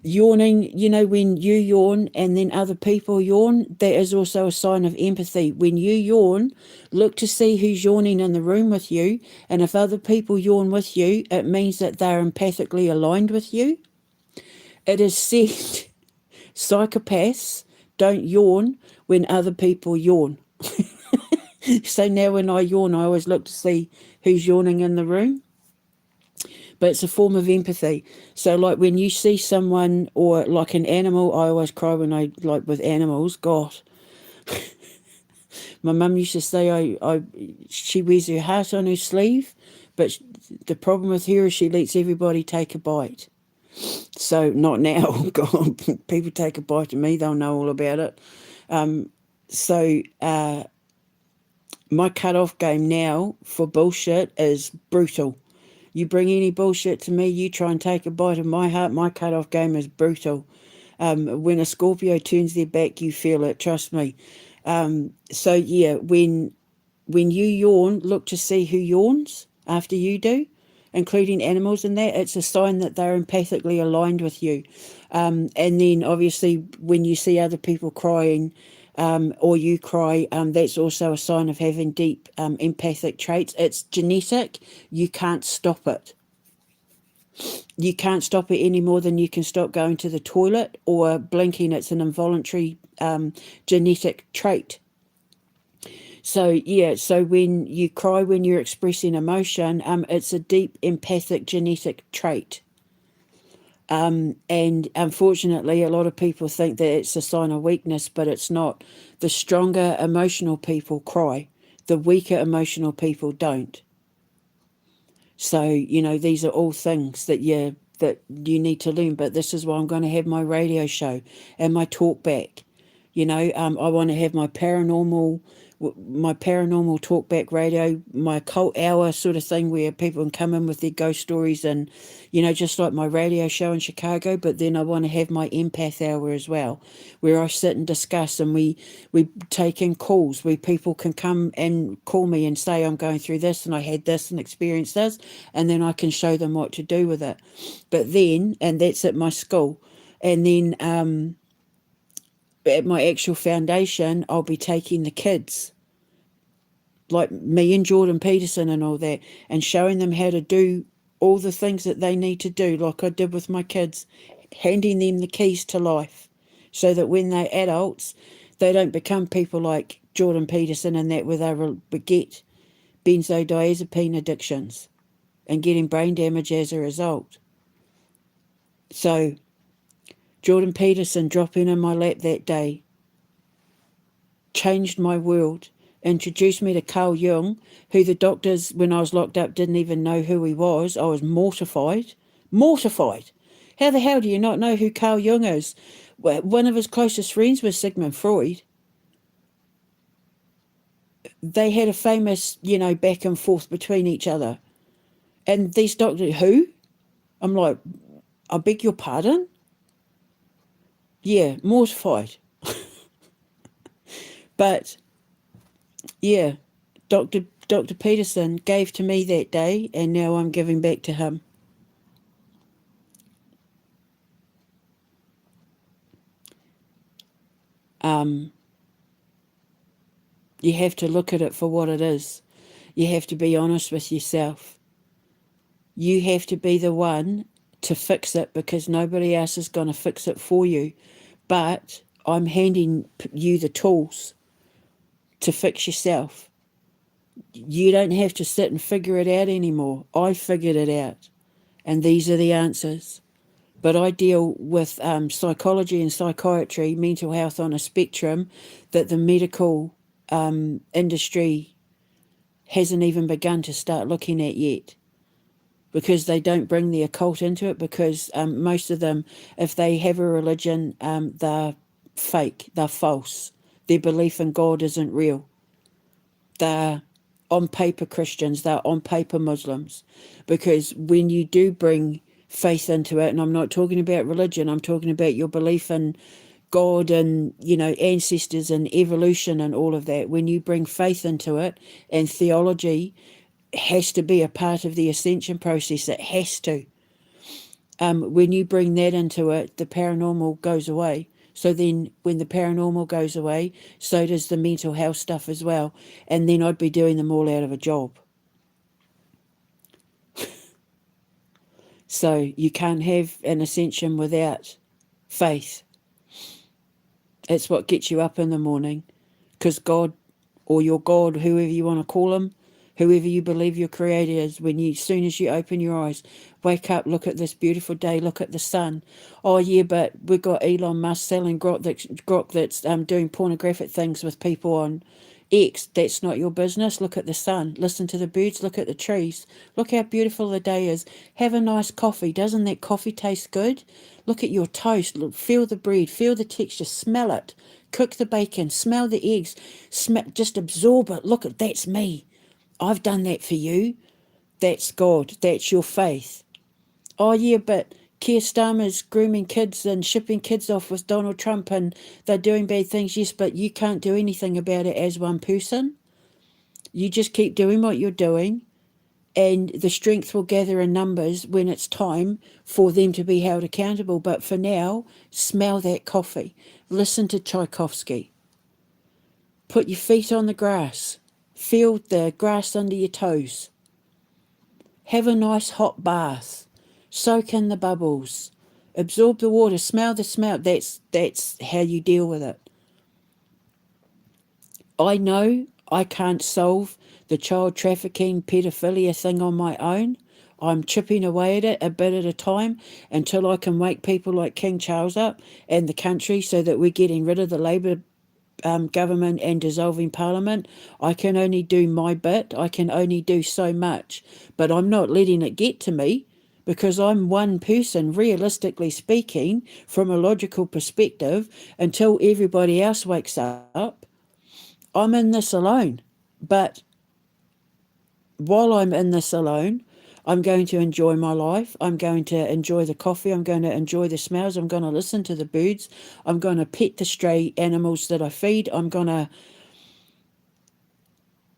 Yawning, when you yawn and then other people yawn, that is also a sign of empathy. When you yawn, look to see who's yawning in the room with you. And if other people yawn with you, it means that they're empathically aligned with you. It is said psychopaths don't yawn when other people yawn. So now when I yawn, I always look to see who's yawning in the room. But it's a form of empathy. So like when you see someone or like an animal, I always cry when I, like with animals, God. My mum used to say she wears her heart on her sleeve, but The problem with her is she lets everybody take a bite. So, not now. God, people take a bite of me, they'll know all about it. So, my cut-off game now for bullshit is brutal. You bring any bullshit to me, you try and take a bite of my heart, my cut-off game is brutal. When a Scorpio turns their back, you feel it, trust me. So, yeah, when you yawn, look to see who yawns after you do, including animals and that. It's a sign that they're empathically aligned with you. And then obviously when you see other people crying, or you cry, that's also a sign of having deep empathic traits. It's genetic. You can't stop it. You can't stop it any more than you can stop going to the toilet or blinking. It's an involuntary genetic trait. So, yeah, so when you cry, when you're expressing emotion, it's a deep empathic genetic trait. And unfortunately, a lot of people think that it's a sign of weakness, but it's not. The stronger emotional people cry. The weaker emotional people don't. So, these are all things that you need to learn. But this is why I'm going to have my radio show and my talk back. I want to have my paranormal talkback radio, my occult hour sort of thing where people can come in with their ghost stories and, just like my radio show in Chicago. But then I want to have my empath hour as well, where I sit and discuss and we take in calls where people can come and call me and say, I'm going through this and I had this and experienced this, and then I can show them what to do with it. But then, and that's at my school, and then at my actual foundation, I'll be taking the kids, like me and Jordan Peterson and all that, and showing them how to do all the things that they need to do, like I did with my kids, handing them the keys to life, so that when they're adults, they don't become people like Jordan Peterson and that, where they get benzodiazepine addictions and getting brain damage as a result. So, Jordan Peterson dropping in my lap that day changed my world, introduced me to Carl Jung, who the doctors, when I was locked up, didn't even know who he was. I was mortified. Mortified. How the hell do you not know who Carl Jung is? One of his closest friends was Sigmund Freud. They had a famous, back and forth between each other. And these doctors, who? I'm like, I beg your pardon? Yeah, mortified. But, yeah, Dr. Peterson gave to me that day, and now I'm giving back to him. You have to look at it for what it is. You have to be honest with yourself. You have to be the one to fix it, because nobody else is going to fix it for you. But I'm handing you the tools to fix yourself. You don't have to sit and figure it out anymore. I figured it out, and these are the answers. But I deal with psychology and psychiatry, mental health on a spectrum that the medical industry hasn't even begun to start looking at yet, because they don't bring the occult into it, because most of them, if they have a religion, they're fake, they're false. Their belief in God isn't real. They're on paper Christians, they're on paper Muslims. Because when you do bring faith into it, and I'm not talking about religion, I'm talking about your belief in God and, ancestors and evolution and all of that, when you bring faith into it, and theology has to be a part of the ascension process, it has to. When you bring that into it, the paranormal goes away. So then when the paranormal goes away, so does the mental health stuff as well. And then I'd be doing them all out of a job. So you can't have an ascension without faith. It's what gets you up in the morning. Because God, or your God, whoever you want to call him, whoever you believe your creator is, as soon as you open your eyes, wake up, look at this beautiful day, look at the sun. Oh yeah, but we've got Elon Musk selling grok that's doing pornographic things with people on X, that's not your business. Look at the sun. Listen to the birds. Look at the trees. Look how beautiful the day is. Have a nice coffee. Doesn't that coffee taste good? Look at your toast. Look, feel the bread. Feel the texture. Smell it. Cook the bacon. Smell the eggs. Just absorb it. Look at that's me. I've done that for you. That's God. That's your faith. Oh, yeah, but Keir Starmer's grooming kids and shipping kids off with Donald Trump and they're doing bad things. Yes, but you can't do anything about it as one person. You just keep doing what you're doing and the strength will gather in numbers when it's time for them to be held accountable. But for now, smell that coffee. Listen to Tchaikovsky. Put your feet on the grass. Feel the grass under your toes. Have a nice hot bath. Soak in the bubbles. Absorb the water. Smell the smell. That's how you deal with it. I know I can't solve the child trafficking pedophilia thing on my own. I'm chipping away at it a bit at a time until I can wake people like King Charles up and the country so that we're getting rid of the Labour government and dissolving parliament. I can only do my bit. I can only do so much. But I'm not letting it get to me because I'm one person, realistically speaking, from a logical perspective, until everybody else wakes up. I'm in this alone. But while I'm in this alone, I'm going to enjoy my life. I'm going to enjoy the coffee. I'm going to enjoy the smells. I'm going to listen to the birds. I'm going to pet the stray animals that I feed. I'm going to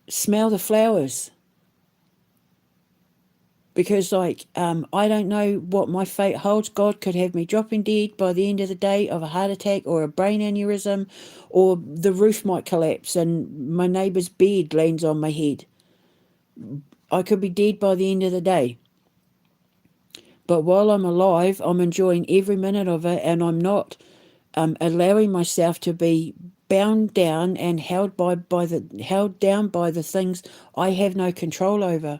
smell the flowers. Because, I don't know what my fate holds. God could have me dropping dead by the end of the day of a heart attack or a brain aneurysm, or the roof might collapse and my neighbour's bed lands on my head. I could be dead by the end of the day. But while I'm alive, I'm enjoying every minute of it, and I'm not allowing myself to be bound down and held down by the things I have no control over.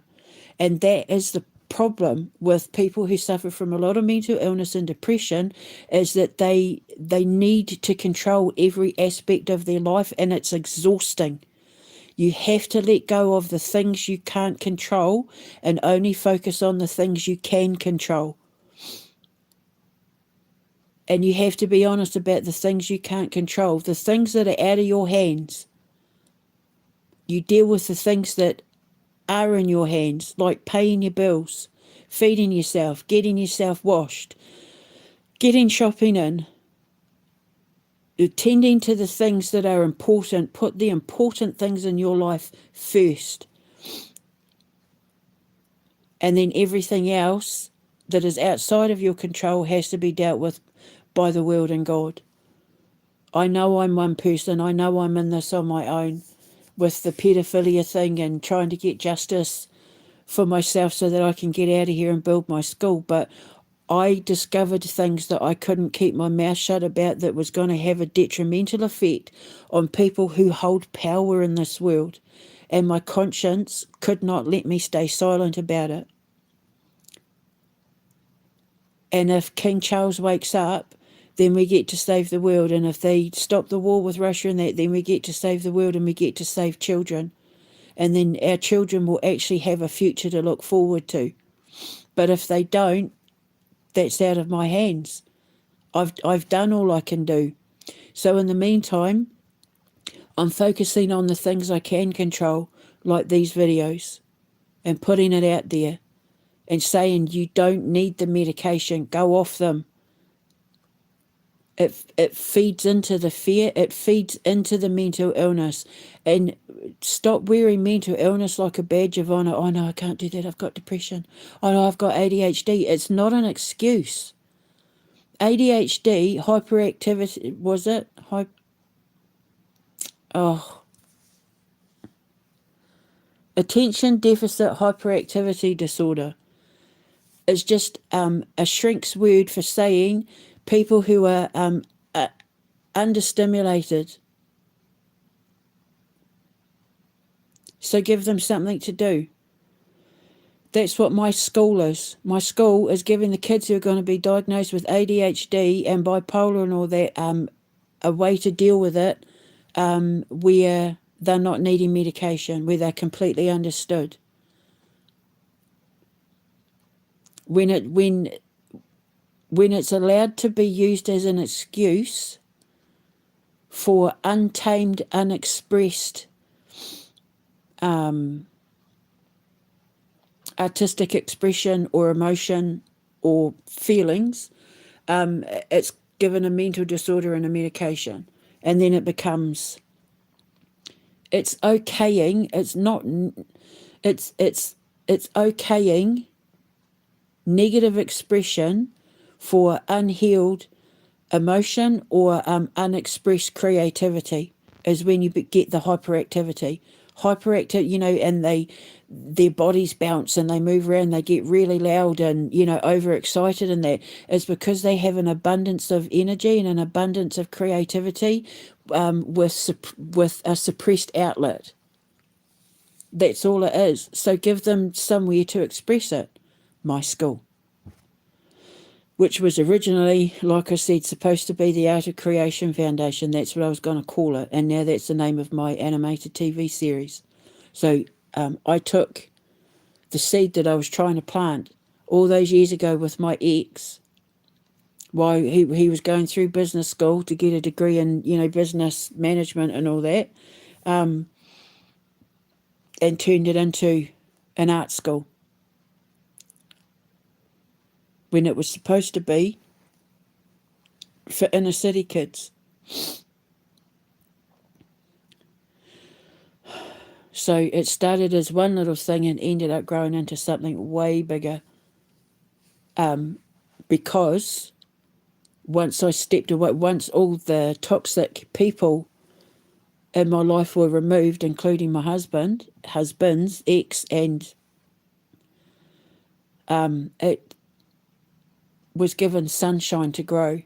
And that is the problem with people who suffer from a lot of mental illness and depression, is that they need to control every aspect of their life, and it's exhausting. You have to let go of the things you can't control and only focus on the things you can control. And you have to be honest about the things you can't control, the things that are out of your hands. You deal with the things that are in your hands, like paying your bills, feeding yourself, getting yourself washed, getting shopping in, attending to the things that are important. Put the important things in your life first. And then everything else that is outside of your control has to be dealt with by the world and God. I know I'm one person. I know I'm in this on my own with the pedophilia thing and trying to get justice for myself so that I can get out of here and build my school. But I discovered things that I couldn't keep my mouth shut about that was going to have a detrimental effect on people who hold power in this world. And my conscience could not let me stay silent about it. And if King Charles wakes up, then we get to save the world. And if they stop the war with Russia and that, then we get to save the world and we get to save children. And then our children will actually have a future to look forward to. But if they don't, that's out of my hands. I've done all I can do. So in the meantime, I'm focusing on the things I can control, like these videos, and putting it out there and saying you don't need the medication, go off them. It feeds into the fear, it feeds into the mental illness. And stop wearing mental illness like a badge of honour. Oh no, I can't do that, I've got depression. Oh no, I've got ADHD. It's not an excuse. ADHD, hyperactivity, was it? Attention deficit hyperactivity disorder is just a shrink's word for saying people who are understimulated. So give them something to do. That's what my school is. My school is giving the kids who are going to be diagnosed with ADHD and bipolar and all that a way to deal with it, where they're not needing medication, where they're completely understood. When it's allowed to be used as an excuse for untamed, unexpressed artistic expression or emotion or feelings, it's given a mental disorder and a medication. And then it becomes, it's okaying, it's okaying negative expression for unhealed emotion or unexpressed creativity is when you get the hyperactivity. And their bodies bounce and they move around, they get really loud and, overexcited, and that is because they have an abundance of energy and an abundance of creativity with a suppressed outlet. That's all it is. So give them somewhere to express it. My school, which was originally, like I said, supposed to be the Art of Creation Foundation. That's what I was going to call it. And now that's the name of my animated TV series. So I took the seed that I was trying to plant all those years ago with my ex, while he was going through business school to get a degree in, business management and all that, and turned it into an art school, when it was supposed to be for inner city kids. So it started as one little thing and ended up growing into something way bigger, because once I stepped away, once all the toxic people in my life were removed, including my husband's ex, and it was given sunshine to grow.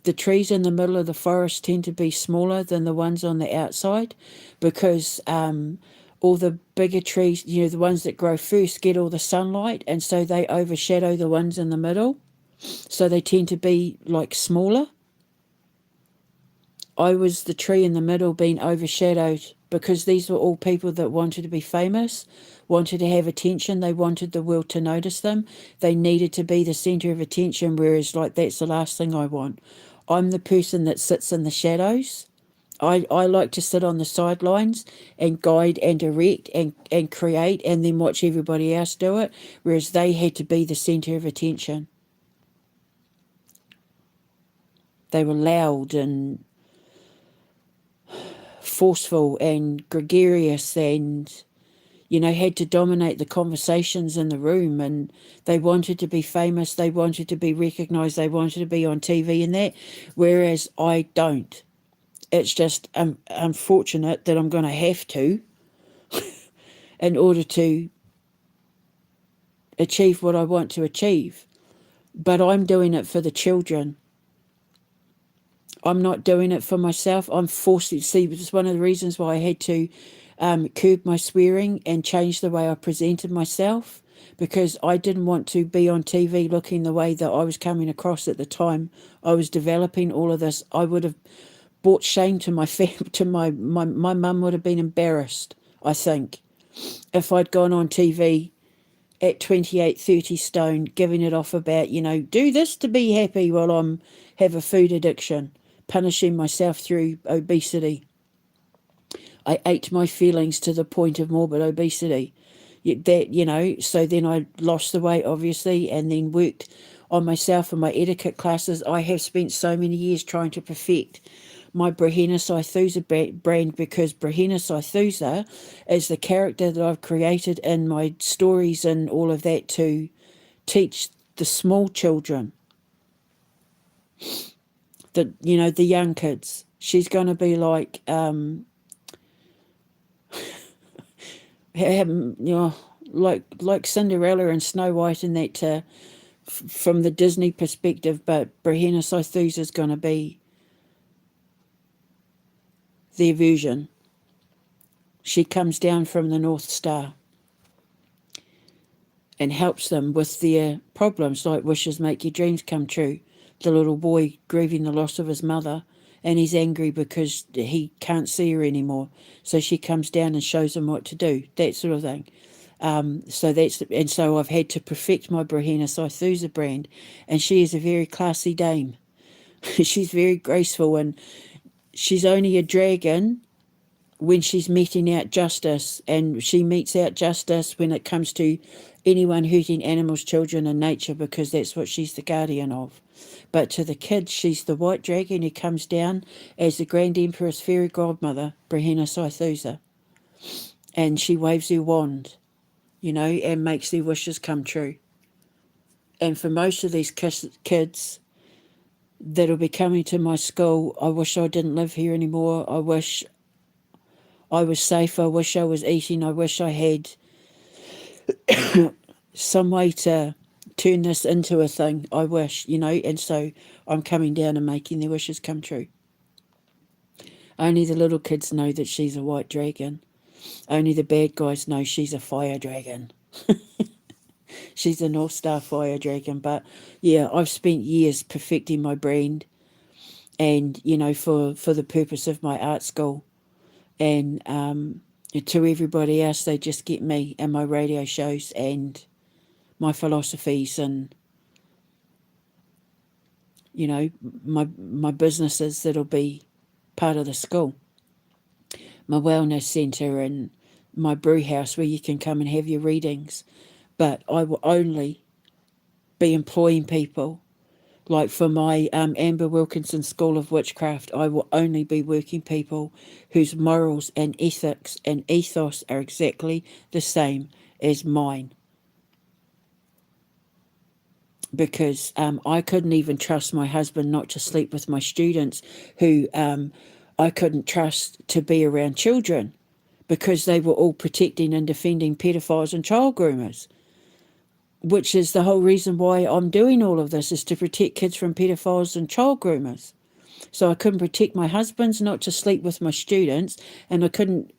The trees in the middle of the forest tend to be smaller than the ones on the outside, because all the bigger trees, the ones that grow first, get all the sunlight, and so they overshadow the ones in the middle. So they tend to be like smaller. I was the tree in the middle being overshadowed, because these were all people that wanted to be famous, wanted to have attention. They wanted the world to notice them. They needed to be the centre of attention, whereas that's the last thing I want. I'm the person that sits in the shadows. I like to sit on the sidelines and guide and direct and create, and then watch everybody else do it, whereas they had to be the centre of attention. They were loud and forceful and gregarious, and had to dominate the conversations in the room, and they wanted to be famous, they wanted to be recognised, they wanted to be on TV and that, whereas I don't. It's just unfortunate that I'm going to have to in order to achieve what I want to achieve. But I'm doing it for the children. I'm not doing it for myself. I'm forced to see. It's one of the reasons why I had to curb my swearing and change the way I presented myself, because I didn't want to be on TV looking the way that I was coming across at the time I was developing all of this. I would have brought shame to my family. To my mum would have been embarrassed, I think, if I'd gone on TV at 28, 30 stone, giving it off about, do this to be happy while I'm have a food addiction, punishing myself through obesity. I ate my feelings to the point of morbid obesity. So then I lost the weight, obviously, and then worked on myself and my etiquette classes. I have spent so many years trying to perfect my Brahena Saithusa brand, because Brahena Saithusa is the character that I've created in my stories and all of that to teach the small children, the young kids. She's going to be like like Cinderella and Snow White and that, from the Disney perspective, but Brahena Saithusa is going to be their version. She comes down from the North Star and helps them with their problems, like wishes make your dreams come true. The little boy grieving the loss of his mother and he's angry because he can't see her anymore. So she comes down and shows him what to do, that sort of thing. So I've had to perfect my Brahena Saithusa brand, and she is a very classy dame. She's very graceful, and she's only a dragon when she's meting out justice, and she metes out justice when it comes to anyone hurting animals, children, and nature, because that's what she's the guardian of. But to the kids, she's the white dragon who comes down as the Grand Emperor's fairy godmother, Brahena Saithusa, and she waves her wand, and makes their wishes come true. And for most of these kids that'll be coming to my school, I wish I didn't live here anymore. I wish I was safe. I wish I was eating. I wish I had some way to turn this into a thing. I wish, and so I'm coming down and making their wishes come true. Only the little kids know that she's a white dragon. Only the bad guys know she's a fire dragon. She's a North Star fire dragon. But yeah, I've spent years perfecting my brand, and for the purpose of my art school, and to everybody else, they just get me and my radio shows and my philosophies, and my businesses that'll be part of the school, my wellness centre, and my brew house where you can come and have your readings. But I will only be employing people. Like for my Amber Wilkinson School of Witchcraft, I will only be working people whose morals and ethics and ethos are exactly the same as mine. Because I couldn't even trust my husband not to sleep with my students, who I couldn't trust to be around children, because they were all protecting and defending pedophiles and child groomers, which is the whole reason why I'm doing all of this, is to protect kids from pedophiles and child groomers. So I couldn't protect my husband's not to sleep with my students, and I couldn't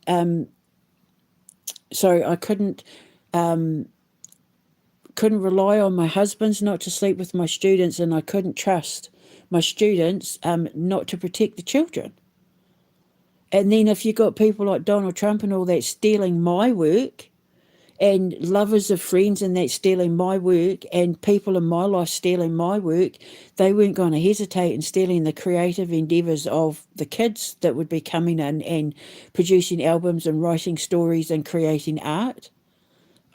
couldn't rely on my husband's not to sleep with my students, and I couldn't trust my students not to protect the children. And then if you got people like Donald Trump and all that stealing my work, and lovers of friends and that stealing my work, and people in my life stealing my work, they weren't going to hesitate in stealing the creative endeavours of the kids that would be coming in and producing albums and writing stories and creating art.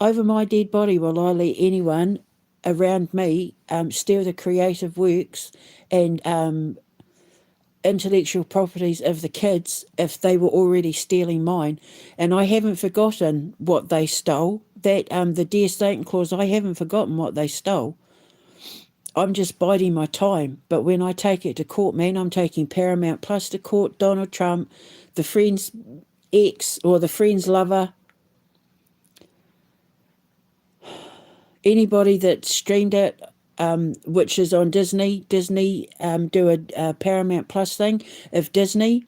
Over my dead body will I let anyone around me steal the creative works and intellectual properties of the kids if they were already stealing mine. And I haven't forgotten what they stole. That the dear Satan clause, I haven't forgotten what they stole. I'm just biding my time. But when I take it to court, man, I'm taking Paramount Plus to court, Donald Trump, the friend's ex or the friend's lover, anybody that streamed it, which is on Disney. Disney do a Paramount Plus thing. If Disney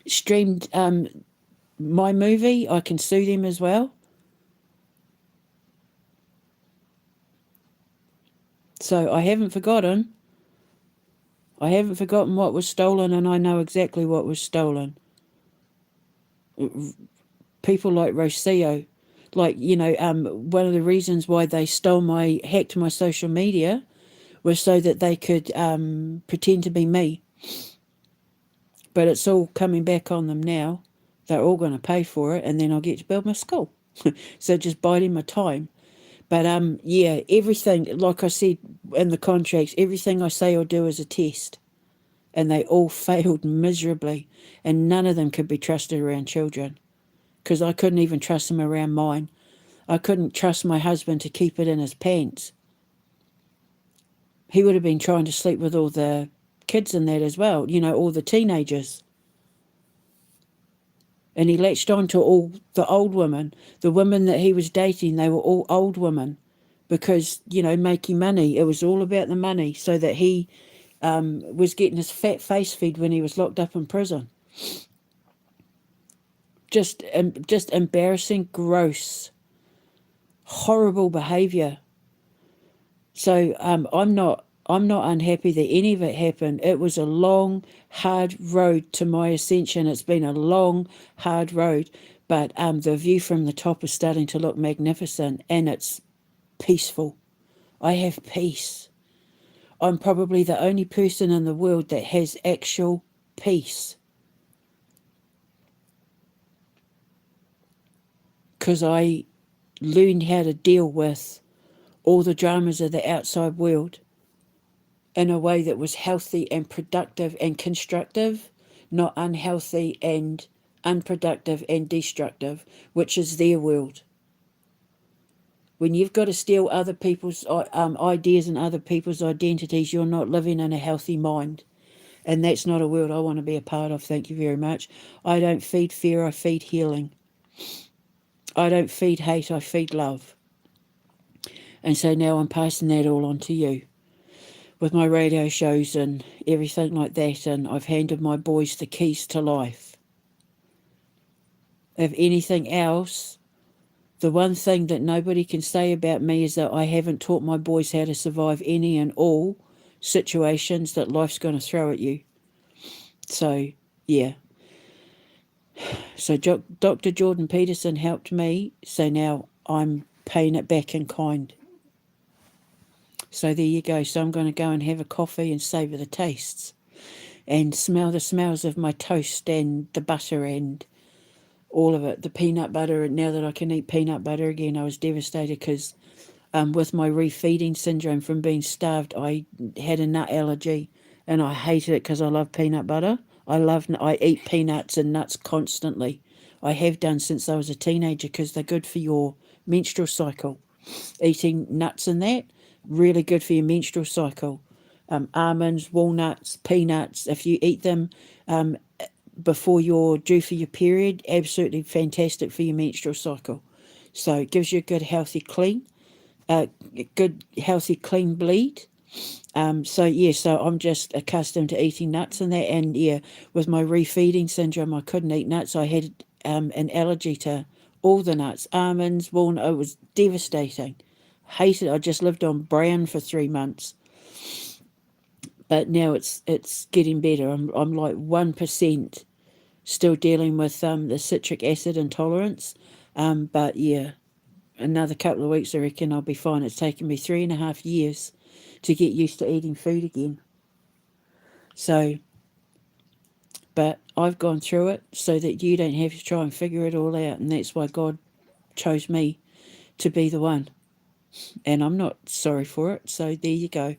streamed my movie, I can sue them as well. So I haven't forgotten. I haven't forgotten what was stolen, and I know exactly what was stolen. People like Rocio, like, one of the reasons why they hacked my social media was so that they could pretend to be me. But it's all coming back on them now. They're all going to pay for it, and then I'll get to build my school. So just biding my time. But yeah, everything, like I said in the contracts, everything I say or do is a test. And they all failed miserably, and none of them could be trusted around children, because I couldn't even trust them around mine. I couldn't trust my husband to keep it in his pants. He would have been trying to sleep with all the kids in that as well, all the teenagers. And he latched on to all the old women. The women that he was dating, they were all old women, because, making money. It was all about the money, so that he was getting his fat face fed when he was locked up in prison. Just embarrassing, gross, horrible behaviour. So I'm not I'm not unhappy that any of it happened. It was a long, hard road to my ascension. It's been a long, hard road, but the view from the top is starting to look magnificent, and it's peaceful. I have peace. I'm probably the only person in the world that has actual peace, because I learned how to deal with all the dramas of the outside world in a way that was healthy and productive and constructive, not unhealthy and unproductive and destructive, which is their world. When you've got to steal other people's ideas and other people's identities, you're not living in a healthy mind. And that's not a world I want to be a part of, thank you very much. I don't feed fear, I feed healing. I don't feed hate, I feed love. And so now I'm passing that all on to you with my radio shows and everything like that, and I've handed my boys the keys to life. If anything else, the one thing that nobody can say about me is that I haven't taught my boys how to survive any and all situations that life's going to throw at you. So, yeah. So Dr. Jordan Peterson helped me, so now I'm paying it back in kind. So there you go. So I'm going to go and have a coffee and savour the tastes and smell the smells of my toast and the butter and all of it, the peanut butter. And now that I can eat peanut butter again, I was devastated because with my refeeding syndrome from being starved, I had a nut allergy and I hated it because I love peanut butter. I eat peanuts and nuts constantly. I have done since I was a teenager because they're good for your menstrual cycle. Eating nuts and that, really good for your menstrual cycle. Almonds, walnuts, peanuts, if you eat them before you're due for your period, absolutely fantastic for your menstrual cycle. So it gives you a good healthy clean bleed. So I'm just accustomed to eating nuts and that, and yeah, with my refeeding syndrome, I couldn't eat nuts. I had an allergy to all the nuts, almonds, walnut. It was devastating. Hated it. I just lived on brown for 3 months, but now it's getting better. I'm like 1% still dealing with the citric acid intolerance, but yeah, another couple of weeks I reckon I'll be fine. It's taken me 3.5 years to get used to eating food again. So, but I've gone through it so that you don't have to try and figure it all out, and that's why God chose me to be the one. And I'm not sorry for it, so there you go.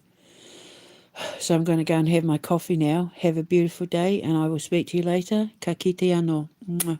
So I'm going to go and have my coffee now. Have a beautiful day, and I will speak to you later. Ka kite anō. Mwah.